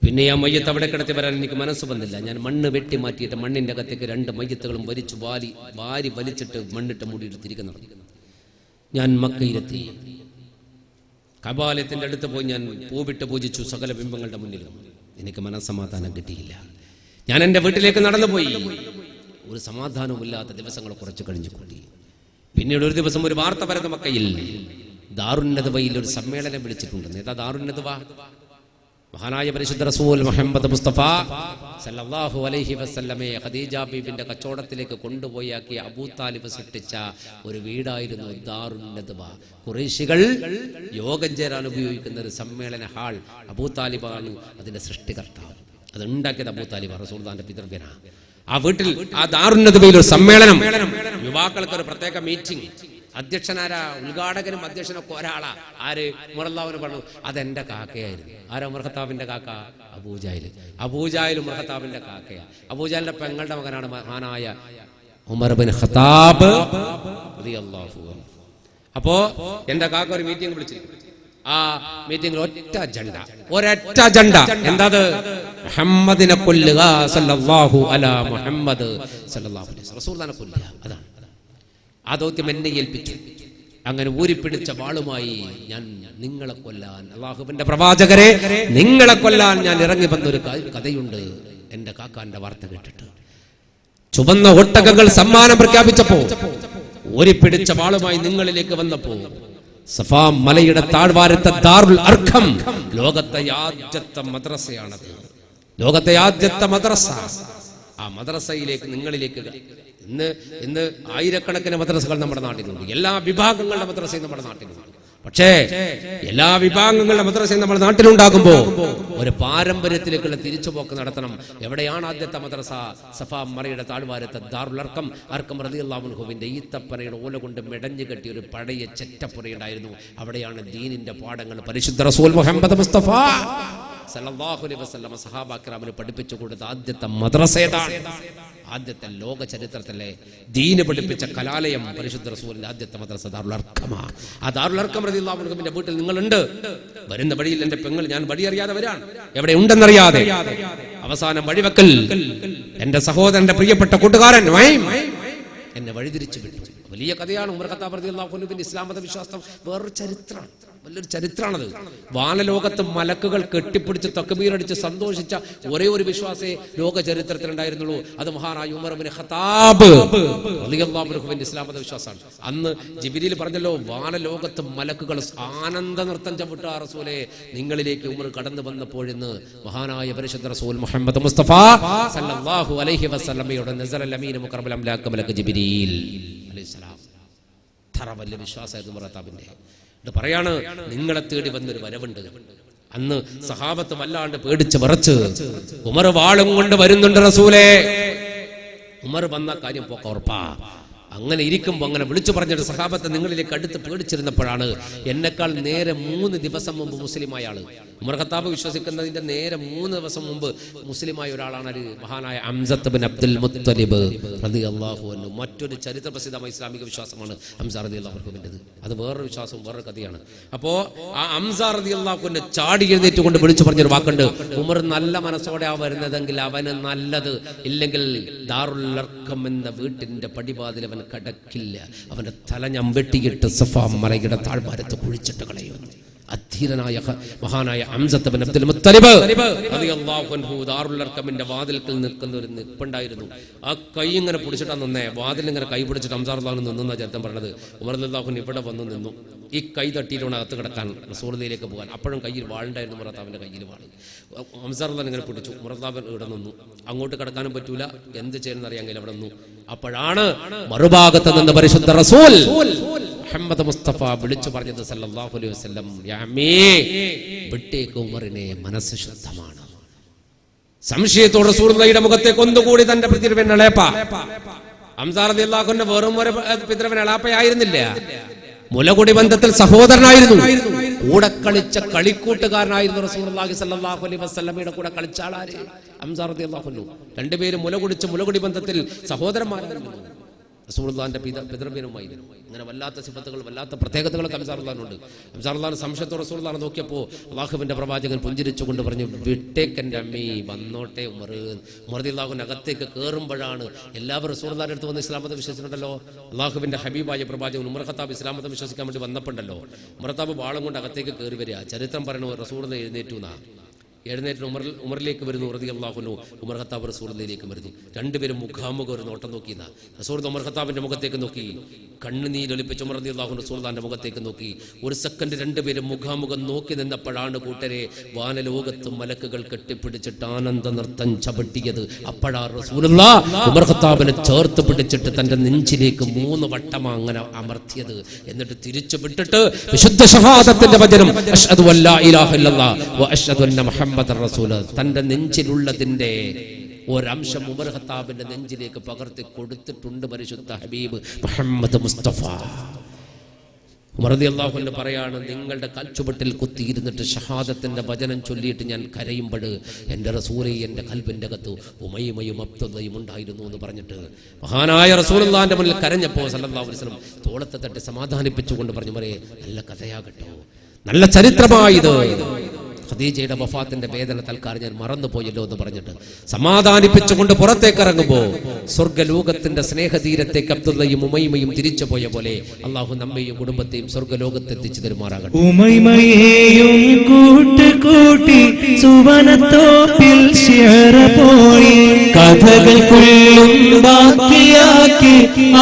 പിന്നെ ആ മയ്യത്ത് അവിടെ കിടത്തി വരാൻ എനിക്ക് മനസ്സ് വന്നില്ല. ഞാൻ മണ്ണ് വെട്ടി മാറ്റിയിട്ട് മണ്ണിന്റെ അകത്തേക്ക് രണ്ട് മയ്യത്തുകളും വലിച്ചു വാരി വലിച്ചിട്ട് മണ്ണിട്ട് മൂടിയിട്ട് തിരികെ നടന്നു. ഞാൻ മക്കയിലെത്തി. കബാലയത്തിന്റെ അടുത്ത് പോയി ഞാൻ പൂവിട്ട് പൂജിച്ചു സകല ബിംബങ്ങളുടെ മുന്നിലും. എനിക്ക് മനസ്സമാധാനം കിട്ടിയില്ല. ഞാൻ എൻ്റെ വീട്ടിലേക്ക് നടന്നുപോയി. ഒരു സമാധാനവുമില്ലാത്ത ദിവസങ്ങൾ കുറച്ച് കഴിഞ്ഞു കൂടി. പിന്നീട് ഒരു ദിവസം ഒരു വാർത്ത പരന്ന മക്കയിൽ ദാറുന്നദ്വയിൽ ഒരു സമ്മേളനം വിളിച്ചിട്ടുണ്ട്. ഏതാ ദാറുന്നദ്വ? മഹാനായ പരിശുദ്ധ റസൂൽ മുഹമ്മദ് മുസ്തഫ സല്ലല്ലാഹു അലൈഹി വസല്ലമയെ ഖദീജ ബീബിന്റെ കച്ചവടത്തിലേക്ക് കൊണ്ടുപോയാക്കിയ അബൂ താലിബ് സൃഷ്ടിച്ച ഒരു വീടായിരുന്നു ദാറുന്നദ്വ. ഖുറൈശികൾ യോഗം ചേരാൻ ഉപയോഗിക്കുന്ന ഒരു സമ്മേളന ഹാൾ. അബൂ താലിബാണ് അതിന്റെ സൃഷ്ടികർത്താവ്. അത് ഉണ്ടാക്കിയത് അബൂ താലിബ്, റസൂലുള്ളാഹിന്റെ പിതൃവ്യനാ. ആ വീട്ടിൽ ആ ദാറുന്നദ്വയിൽ ഒരു സമ്മേളനം, യുവാക്കൾക്ക് ഒരു പ്രത്യേക മീറ്റിംഗ്. അധ്യക്ഷനാരാ? ഉദ്ഘാടകനും അധ്യക്ഷനൊക്കെ ഒരാളാ. ആര്? ഉമറുല്ലാഹുവിന് പറഞ്ഞു അതെന്റെ കാക്കയായിരുന്നു. ആരാ? ഉമർ ഖത്താബിന്റെ കാക്ക അബൂജാഹിൽ. അബൂജാഹിൽ ഉമർ ഖത്താബിന്റെ കാക്കയാ. അബൂജാഹിലിന്റെ പെങ്ങളുടെ മകനാണ് മഹാനായ ഉമർ ബിൻ ഖത്താബ് റളിയല്ലാഹു അൻഹു. അപ്പോ എന്റെ കാക്ക ഒരു മീറ്റിംഗ് വിളിച്ചിരിക്കുന്നു. ആ മീറ്റിംഗിൽ ഒരൊറ്റ അജണ്ട എന്താ? മുഹമ്മദിനെ കൊല്ലുക, സല്ലല്ലാഹു അലാ മുഹമ്മദ് സല്ലല്ലാഹു അലൈഹി വസല്ലം, റസൂലുള്ളാഹിനെ കൊല്ലുക. അതാണ് ആ ദൗത്യം എന്നെ ഏൽപ്പിച്ചു. അങ്ങനെ ഊരിപ്പിടിച്ച വാളുമായി ഞാൻ നിങ്ങളെ കൊല്ലാൻ, അല്ലാഹുവിന്റെ പ്രവാചകരെ നിങ്ങളെ കൊല്ലാൻ ഞാൻ ഇറങ്ങി വന്നൊരു കഥയുണ്ട്. എന്റെ കാക്കാന്റെ വാർത്ത കേട്ടിട്ട് ചുവന്ന ഒട്ടകങ്ങൾ സമ്മാനം പ്രഖ്യാപിച്ചപ്പോ ഊരിപ്പിടിച്ച വാളുമായി നിങ്ങളിലേക്ക് വന്നപ്പോ സഫാ മലയുടെ താഴ്വാരത്തെ ദാറുൽ അർഖം ലോകത്തെ ആദ്യത്തെ മദ്രസയാണത്. ലോകത്തെ ആദ്യത്തെ മദ്രസ. ആ മദ്രസയിലേക്ക് നിങ്ങളിലേക്ക് ഇന്ന് ആയിരക്കണക്കിന് മദ്രസകൾ നമ്മുടെ നാട്ടിലുണ്ട്. എല്ലാ വിഭാഗങ്ങളുടെ മദ്രസയും നമ്മുടെ നാട്ടിലുണ്ട്. പക്ഷേ എല്ലാ വിഭാഗങ്ങളുടെ മദ്രസയും നമ്മുടെ നാട്ടിലുണ്ടാകുമ്പോ ഒരു പാരമ്പര്യത്തിലേക്കുള്ള തിരിച്ചുപോക്ക് നടത്തണം. എവിടെയാണ് ആദ്യത്തെ മദ്രസ? സഫാ മലയുടെ താഴ്വാരത്തെ ദാറുൽ അർഖം. അർഖം റളിയല്ലാഹു അൻഹുവിന്റെ ഈത്തപ്പനയുടെ ഓല കൊണ്ട് മെടഞ്ഞു കെട്ടിയ ഒരു പഴയ ചെറ്റപ്പുരയുണ്ടായിരുന്നു. അവിടെയാണ് ദീനിന്റെ പാഠങ്ങൾ പരിശുദ്ധ റസൂൽ മുഹമ്മദ് മുസ്തഫ സല്ലല്ലാഹു അലൈഹി വസല്ലം സഹാബാക്കിറാമിന് പഠിപ്പിച്ചു കൊടുത്ത ആദ്യത്തെ മദ്രസ ഏതാണ്? ആദ്യത്തെ ലോക ചരിത്രത്തിലെ ദീന് പഠിപ്പിച്ച കലാലയം പരിശുദ്ധ റസൂലിന്റെ ആദ്യത്തെ മദ്രസ ദാറുൽ അർഖമാണ്. ആ ദാറുൽ അർഖം റളിയല്ലാഹു അൻഹുവിന്റെ വീട്ടിൽ നിങ്ങളുണ്ട്. വരുന്ന വഴിയിൽ എന്റെ പെങ്ങൾ, ഞാൻ വഴി അറിയാതെ വരാൻ, എവിടെ ഉണ്ടെന്നറിയാതെ, അവസാനം വഴിവെക്കൽ എന്റെ സഹോദരന്റെ പ്രിയപ്പെട്ട കൂട്ടുകാരൻ എന്നെ വഴിതിരിച്ചു വിട്ടു. വലിയ കഥയാണ്. ഉമർ ഖത്താബ് റളിയല്ലാഹു അൻഹുവിന്റെ ഇസ്ലാം മത വിശ്വാസം വേറൊരു ചരിത്രമാണ്, വലിയൊരു ചരിത്രമാണത്. വാനലോകത്ത് മലക്കുകൾ കെട്ടിപ്പിടിച്ച് തക്ബീറടിച്ച് സന്തോഷിച്ച ഒരേ ഒരു വിശ്വാസേ ലോക ചരിത്രത്തിൽ ഉണ്ടായിരുന്നുള്ളൂ. അത് മഹാനായ ഉമർ ഇബ്നു ഖത്താബ് റളിയല്ലാഹു അൻഹുവിന്റെ ഇസ്ലാം മത വിശ്വാസമാണ്. അന്ന് ജിബ്രീൽ പറഞ്ഞല്ലോ, വാനലോകത്ത് മലക്കുകൾ ആനന്ദ നൃത്തം ചവിട്ട റസൂലേ, നിങ്ങളിലേക്ക് ഉമർ കടന്നു വന്നപ്പോഴിന്ന് മഹാനായ പരിശുദ്ധ റസൂൽ മുഹമ്മദ് മുസ്തഫ സല്ലല്ലാഹു അലൈഹി വസല്ലമയുടെ നസറൽ അമീൻ മുഖറബൽ അംലാഖ് മലക്ക് ജിബ്രീൽ അലൈഹിസ്സലാം. അത്ര വലിയ വിശ്വാസമായിരുന്നു ഉമർ ഖത്താബിന്റെ. ഇത് പറയാണ്, നിങ്ങളെ തേടി വന്നൊരു വരവുണ്ട്. അന്ന് സഹാബത്ത് വല്ലാണ്ട് പേടിച്ച് വിറച്ച്, ഉമർ വാളും കൊണ്ട് വരുന്നുണ്ട് റസൂലേ. ഉമർ വന്ന കാര്യം പോക്ക ഉറപ്പാ. അങ്ങനെ ഇരിക്കുമ്പോൾ അങ്ങനെ വിളിച്ചു പറഞ്ഞിട്ട് സഹാബത്തെ നിങ്ങളിലേക്ക് അടുത്ത് പേടിച്ചിരുന്നപ്പോഴാണ് എന്നെക്കാൾ നേരെ 3 ദിവസം മുമ്പ് മുസ്ലിമായ ആള്, ഉമർ ഖത്താബ് വിശ്വസിക്കുന്നതിന്റെ നേരെ 3 ദിവസം മുമ്പ് മുസ്ലിമായ ഒരാളാണ് മഹാനായ ഹംസത്ത് ബിൻ അബ്ദുൽ മുത്തലിബ് റളിയല്ലാഹു അൻഹു. മറ്റൊരു ചരിത്ര പ്രസിദ്ധമായ ഇസ്ലാമിക വിശ്വാസമാണ് ഹംസ റളിയല്ലാഹു അൻഹുവിൻ്റെത്. അത് വേറൊരു വിശ്വാസവും വേറൊരു കഥയാണ്. അപ്പോ ആ ഹംസ റളിയല്ലാഹു അൻഹു ചാടി എഴുന്നേറ്റ് കൊണ്ട് വിളിച്ചു പറഞ്ഞൊരു വാക്കുണ്ട്, ഉമർ നല്ല മനസ്സോടെ വരുന്നതെങ്കിൽ അവന് നല്ലത്, ഇല്ലെങ്കിൽ ദാറുൽ അർഖം എന്ന വീട്ടിന്റെ പടിവാതിൽ അവൻ കടക്കില്ല. അവന്റെ തല ഞാൻ വെട്ടിയിട്ട് സഫാ മലയുടെ താഴ്വാരത്ത് കുഴിച്ചിട്ട് കളയുന്നു. അധീരനായ മഹാനായ ഹംസത്ത് ബിൻ അബ്ദുൽ മുത്തലിബ് റളിയല്ലാഹു അൻഹു ദാറുൽ അർഖമിന്റെ വാതിൽക്കൽ നിൽക്കുന്ന ഒരു നിൽപ്പുണ്ടായിരുന്നു. ആ കൈ ഇങ്ങനെ പിടിച്ചിട്ടാ നിന്നേ, വാതിൽ ഇങ്ങനെ കൈ പിടിച്ചിട്ട് ഹംസ റളിയല്ലാഹു അൻഹു നിന്ന ചരിത്രം പറഞ്ഞത്. ഉമർ റളിയല്ലാഹു അൻഹു ഇവിടെ വന്ന് നിന്നു. ഈ കൈ തട്ടിയിട്ടാണ് അകത്ത് കിടക്കാൻ റസൂലിലേക്ക് പോകാൻ. അപ്പോഴും കയ്യിൽ വാളുണ്ടായിരുന്നു. ഉമർ ഖത്താബിന്റെ കയ്യിൽ വാള്. ഹംസ റളിയല്ലാഹു ഇങ്ങനെ പിടിച്ചു. ഉമർ ഖത്താബ് ഇവിടെ നിന്നു. അങ്ങോട്ട് കിടക്കാനും പറ്റൂല, എന്ത് ചെയ്യുന്ന അറിയാമെങ്കിൽ അവിടെ നിന്നു. അപ്പോഴാണ് മറുഭാഗത്ത് നിന്ന് പരിശുദ്ധ റസൂൽ മുഹമ്മദ് മുസ്തഫ വിളിച്ചു പറഞ്ഞത് സല്ലല്ലാഹു അലൈഹി വസല്ലം, വിട്ടേക്ക് ഉമറിനെ, മനസ്സ് ശുദ്ധമാണ്. സംശയത്തോടെ റസൂലുള്ളാഹിയുടെ മുഖത്തേക്ക് ഒന്നുകൂടി തന്റെ പിതൃവ്യൻ എളാപ്പ ഹംസ റളിയല്ലാഹു അൻഹു വെറും ഒരു പിതൃവ്യൻ എളാപ്പയായിരുന്നില്ല, മുലകുടി ബന്ധത്തിൽ സഹോദരനായിരുന്നു, കൂടെ കളിച്ച കളിക്കൂട്ടുകാരനായിരുന്നു. റസൂലുള്ളാഹി സ്വല്ലല്ലാഹു അലൈഹി വസല്ലമയുടെ കൂടെ കളിച്ച ആളാര്? ഹംസ റളിയല്ലാഹു അൻഹു. രണ്ടുപേരും മുലകുടി ബന്ധത്തിൽ സഹോദരന്മാരായിരുന്നു. റസൂലുള്ളാഹിന്റെ പിതൃവ്യനുമായിരുന്നു. അങ്ങനെ വല്ലാത്ത സിഫത്തുകൾ, വല്ലാത്ത പ്രത്യേകതകളൊക്കെ ഹംസ റളിയല്ലാഹുവിനുണ്ട്. ഹംസ റളിയല്ലാഹു സംശയത്തോടെ റസൂലുള്ളാഹിനെ നോക്കിയപ്പോൾ അല്ലാഹുവിന്റെ പ്രവാചകൻ പുഞ്ചിരിച്ചുകൊണ്ട് പറഞ്ഞു, വിട്ടേക്കെന്റെ അമ്മീ, വന്നോട്ടെ ഉമർ. ഉമർ റളിയല്ലാഹു അകത്തേക്ക് കയറുമ്പോഴാണ് എല്ലാവരും റസൂലുള്ളാഹിന്റെ അടുത്ത് വന്ന് ഇസ്ലാം മതം വിശ്വസിച്ചിട്ടുണ്ടല്ലോ. അല്ലാഹുവിന്റെ ഹബീബായ പ്രവാചകൻ ഉമർ ഖത്താബ് ഇസ്ലാം മതം വിശ്വസിക്കാൻ വേണ്ടി വന്നപ്പോണ്ടല്ലോ, ഉമർ ഖത്താബ് വാളും കൊണ്ട് അകത്തേക്ക് കയറി വരിക. ചരിത്രം പറയണു, റസൂലുള്ളാഹി എഴുന്നേറ്റു എന്നാ. എഴുന്നേറ്റ് ഉമറിലേക്ക് വരുന്നു റളിയല്ലാഹു അൻഹു. ഉമർ ഖത്താബ് റസൂലുള്ളാഹിയിലേക്ക് വരുന്നു. രണ്ടുപേരും മുഖാമുഖം ഒരു നോട്ടം നോക്കിയെന്ന. റസൂൽ ഉമർ ഖത്താബിന്റെ മുഖത്തേക്ക് നോക്കി, കണ്ണുനീരൊലിപ്പിച്ച് ഉമർ റളിയല്ലാഹു അൻഹു റസൂലുള്ളാഹിന്റെ മുഖത്തേക്ക് നോക്കി. ഒരു സെക്കൻഡ് രണ്ടുപേരും മുഖാമുഖം നോക്കി നിന്നപ്പോഴാണ് കൂട്ടരെ വാനലോകത്ത് മലക്കുകൾ കെട്ടിപ്പിടിച്ചിട്ട് ആനന്ദ നൃത്തം ചവിട്ടിയത്. അപ്പോഴാണ് റസൂലുള്ളാഹി ഉമർ ഖത്താബിനെ ചേർത്ത് പിടിച്ചിട്ട് തന്റെ നെഞ്ചിലേക്ക് 3 വട്ടം അങ്ങനെ അമർത്തിയത്. എന്നിട്ട് തിരിച്ചു വിട്ടിട്ട് വിശുദ്ധ ഷഹാദത്തിന്റെ വചനം അശ്ഹദു അല്ലാ ഇലാഹ ഇല്ലല്ലാഹ് വ അശ്ഹദു അന്ന മുഹമ്മദർ റസൂൽ തന്റെ നെഞ്ചിലുള്ളതിന്റെ ഒരംശം ഉമർ ഖത്താബിന്റെ നെഞ്ചിലേക്ക് പകർത്തി കൊടുത്തിട്ടുണ്ട് പരിശുദ്ധ ഹബീബ് മുഹമ്മദ് മുസ്തഫ. ഉമർ റളിയല്ലാഹു അൻഹു പറയാണ്, നിങ്ങളുടെ കാൽച്ചുവട്ടിൽ കുത്തിയിരുന്നിട്ട് ഷഹാദത്തിന്റെ വചനം ചൊല്ലിയിട്ട് ഞാൻ കരയുമ്പോൾ എൻ്റെ റസൂലേ, എൻ്റെ കൽബിൻ്റെ അകത്ത് ഉമയ്മയും അബ്ദുള്ളയും ഉണ്ടായിരുന്നു എന്ന് പറഞ്ഞിട്ട് മഹാനായ റസൂലുള്ളാഹിന്റെ മുന്നിൽ കരഞ്ഞപ്പോൾ സല്ലല്ലാഹു അലൈഹി വസല്ലം തോളത്തെ തട്ടി സമാധാനിപ്പിച്ചുകൊണ്ട് പറഞ്ഞു, മറേ നല്ല കഥയാകട്ടോ, നല്ല ചരിത്രമായത്. ഖദീജയുടെ വഫാത്തിന്റെ വേദന തൽക്കാലം ഞാൻ മറന്നുപോയല്ലോ എന്ന് പറഞ്ഞിട്ട് സമാധാനിപ്പിച്ചുകൊണ്ട് പുറത്തേക്ക് ഇറങ്ങുമ്പോൾ സ്വർഗ്ഗലോകത്തിന്റെ സ്നേഹതീരത്തേക്ക് അബ്ദുള്ളയും ഉമൈമയും തിരിച്ചു പോയ പോലെ അള്ളാഹു നമ്മയും കുടുംബത്തെയും സ്വർഗ്ഗലോകത്ത് എത്തിച്ചു തരുമാറാകട്ടെ.
ഉമൈമയെയും കൂട്ടി സുവനത്തോപ്പിൽ പോയി കഥകൾ കൊള്ളും ബാക്കിയാക്കി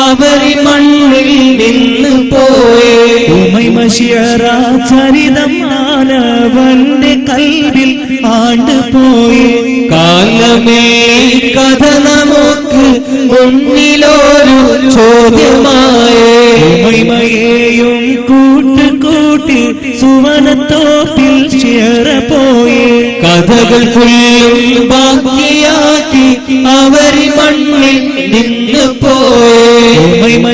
അവരി മണ്ണിൽ നിന്ന് പോയി. ഉമൈമ ചരിതം മാനവന്റെ കൽവിൽ ആണ്ടുപോയി. കാലമേ കഥ നമുക്ക് മുന്നിലൊരു ചോദ്യമായി. ഉമൈമയെയും കൂട്ടി സുവനത്തോപ്പിൽ പോയി കഥകൾ കൊള്ളും ബാക്കിയാക്കി അവരി മണ്ണിൽ നിന്ന് പോയി. ഉമൈമ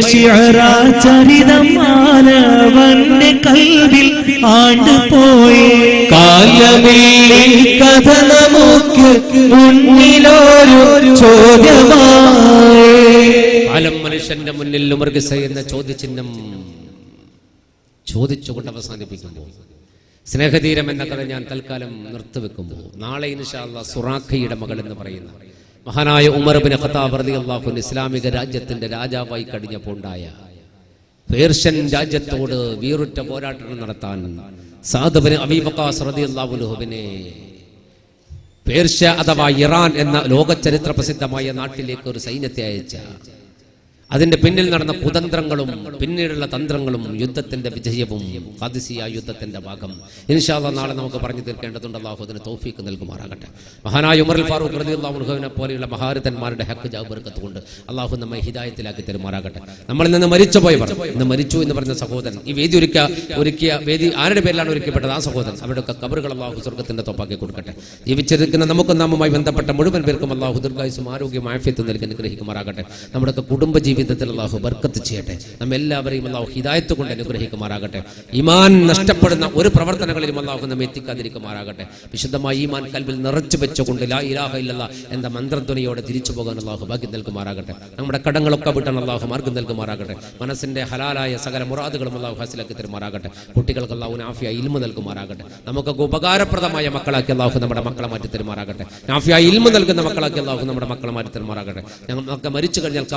ചരിതം മാനവന്റെ കൽവിൽ ആണ്ടുപോയി. കാലമേ കഥ നമുക്ക് മുന്നിലൊരു ചോദ്യമായി.
കാലം മനുഷ്യന്റെ മുന്നിൽ ഉമർഗിസ എന്ന ചോദ്യചിഹ്നം ചോദിച്ചുകൊണ്ട് അവസാനിപ്പിക്കുമ്പോൾ സ്നേഹതീരം എന്ന കഥ ഞാൻ തൽക്കാലം നിർത്തിവെക്കുമ്പോൾ നാളെ ഇൻഷാ അല്ലാഹ് സുറാഖയുടെ മകൾ എന്ന് പറയുന്ന മഹാനായ ഉമർ ഇബ്നു ഖത്താബ് റളിയല്ലാഹു അൻഹു ഇസ്ലാമിക രാജ്യത്തിന്റെ രാജാവായി കഴിഞ്ഞപ്പോൾ ഉണ്ടായ പേർഷ്യൻ രാജ്യത്തോട് വീറുറ്റ പോരാട്ടം നടത്താൻ സഅദ് ഇബ്നു അബീ വഖാസ് റളിയല്ലാഹു അൻഹുവിനെ പേർഷ്യ അഥവാ ഇറാൻ എന്ന ലോക ചരിത്ര പ്രസിദ്ധമായ നാട്ടിലേക്ക് ഒരു സൈന്യത്തെ അയച്ച അതിന്റെ പിന്നിൽ നടന്ന കുതന്ത്രങ്ങളും പിന്നീടുള്ള തന്ത്രങ്ങളും യുദ്ധത്തിന്റെ വിജയവും ഖാദിസിയ യുദ്ധത്തിന്റെ ഭാഗം ഇൻഷാ അല്ലാഹ് നാളെ നമുക്ക് പറഞ്ഞു തീർക്കേണ്ടതുണ്ട്. അല്ലാഹു അതിന് തൗഫീഖ് നൽകുമാറാകട്ടെ. മഹാനായ ഉമർ ഫാറൂഖ് റളിയല്ലാഹു അൻഹുവിനെ പോലെയുള്ള മഹാരഥന്മാരുടെ ഹക്ക് ജാ ബർക്കത്ത് കൊണ്ട് അല്ലാഹു നമ്മെ ഹിദായത്തിലാക്കി തരുമാറാകട്ടെ. നമ്മളിൽ നിന്ന് മരിച്ചുപോയവർ, ഇന്ന് മരിച്ചു എന്ന് പറഞ്ഞ സഹോദരൻ, ഈ വേദി ഒരുക്കിയ വേദി ആരുടെ പേരിലാണ് ഒരുക്കപ്പെട്ടത്? ആ സഹോദരൻ, അവരുടെയൊക്കെ ഖബറുകൾ അല്ലാഹു സ്വർഗ്ഗത്തിന്റെ തോപ്പാക്കി കൊടുക്കട്ടെ. ജീവിച്ചിരിക്കുന്ന നമുക്കും നാമുമായി ബന്ധപ്പെട്ട മുഴുവൻ പേർക്കും അല്ലാഹു ദീർഘായുസ്സും ആരോഗ്യവും ആഫിയത്തും നൽകി അനുഗ്രഹിക്കുമാറാകട്ടെ. നമ്മുടെ കുടുംബ ജീവിതത്തിൽ അല്ലാഹു ബർക്കത്ത് ചെയ്യട്ടെ. നമ്മെല്ലാവരെയും അല്ലാഹു ഹിദായത്ത് കൊണ്ട് അനുഗ്രഹിക്കുമാറാകട്ടെ. ഈമാൻ നഷ്ടപ്പെടുന്ന ഒരു പ്രവർത്തനങ്ങളിലും അല്ലാഹു നമ്മെ എത്തിക്കാതിരിക്കുമാറാകട്ടെ. വിശുദ്ധമായ ഈമാൻ കൽബിൽ നിറച്ചു വെച്ചുകൊണ്ട് ലാ ഇലാഹ ഇല്ലല്ലാഹ് എന്ന മന്ത്രധ്വനിയോടെ തിരിച്ചു പോകാൻ അല്ലാഹു ഭാഗ്യം നൽകുമാറാകട്ടെ. നമ്മുടെ കടങ്ങളൊക്കെ വിട്ടാൻ അല്ലാഹു മാർഗ്ഗം നൽകുമാറാകട്ടെ. മനസ്സിന്റെ ഹലാലായ സകല മുറാദുകളും അല്ലാഹു ഹാസിലാക്കി തരുമാറാകട്ടെ. കുട്ടികൾക്ക് അല്ലാഹു നാഫിയ ഇൽമു നൽകുമാറാകട്ടെ. നമുക്കൊക്കെ ഉപകാരപ്രദമായ മക്കളാക്കി അല്ലാഹു നമ്മുടെ മക്കളെ മാറ്റി തരുമാറാകട്ടെ. നാഫിയ ഇൽമു നൽകുന്ന മക്കളാക്കി അല്ലാഹു നമ്മുടെ മക്കളെ മാറ്റി തരുമാറാകട്ടെ. ഞങ്ങൾക്ക് മരിച്ചു കഴിഞ്ഞാൽ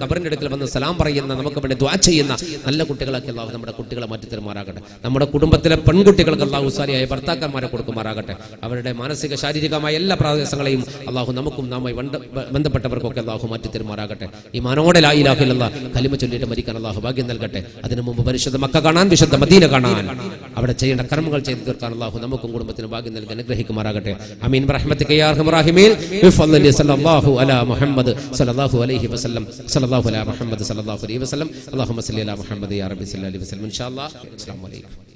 കബറിന്റെ അടുക്കൽ വന്ന് സലാം പറയുന്ന, നമുക്ക് വേണ്ടി ദുആ ചെയ്യുന്ന നല്ല കുട്ടികളാക്കി അല്ലാഹു നമ്മുടെ കുട്ടികളെ മാറ്റി തരുമാറാകട്ടെ. നമ്മുടെ കുടുംബത്തിലെ പെൺകുട്ടികൾക്ക് അല്ലാഹു സാലിയായ ഭർത്താക്കന്മാരെ കൊടുക്കുമാറാകട്ടെ. അവരുടെ മാനസിക ശാരീരികമായ എല്ലാ പ്രാദേശങ്ങളെയും അല്ലാഹു നമുക്കും നാമായി ബന്ധപ്പെട്ടവർക്കൊക്കെ അല്ലാഹു മാറ്റി തരുമാറാകട്ടെ. ഈമാനോടെ ലാ ഇലാഹ ഇല്ലല്ലാഹ് കലിമ ചൊല്ലിയിട്ട് മരിക്കാൻ അല്ലാഹു ഭാഗ്യം നൽകട്ടെ. അതിനു മുമ്പ് പരിശുദ്ധ മക്ക കാണാൻ, വിശുദ്ധ മദീന കാണാൻ, അവിടെ ചെയ്യേണ്ട കർമ്മങ്ങൾ ചെയ്തു തീർക്കാൻ അല്ലാഹു നമുക്കും കുടുംബത്തിനും ഭാഗ്യം നൽകി അനുഗ്രഹിക്കുമാറാകട്ടെ. ആമീൻ ബിറഹ്മതിക യാ അർഹമർ റഹീമീൻ ബിഫദ്ലി സല്ലല്ലാഹു അലാ മുഹമ്മദ് സല്ലല്ലാഹു അലൈഹി വസല്ലം സല്ലല്ലാഹു അലാ മുഹമ്മദ് സല്ലല്ലാഹു അലൈഹി വസല്ലം. അല്ലാഹുമ്മ സല്ലി അലാ മുഹമ്മദ് യാ റബ്ബി സല്ലല്ലാഹു അലൈഹി വസല്ലം. ഇൻഷാ അല്ലാഹ്. അസ്സലാമു അലൈക്കും.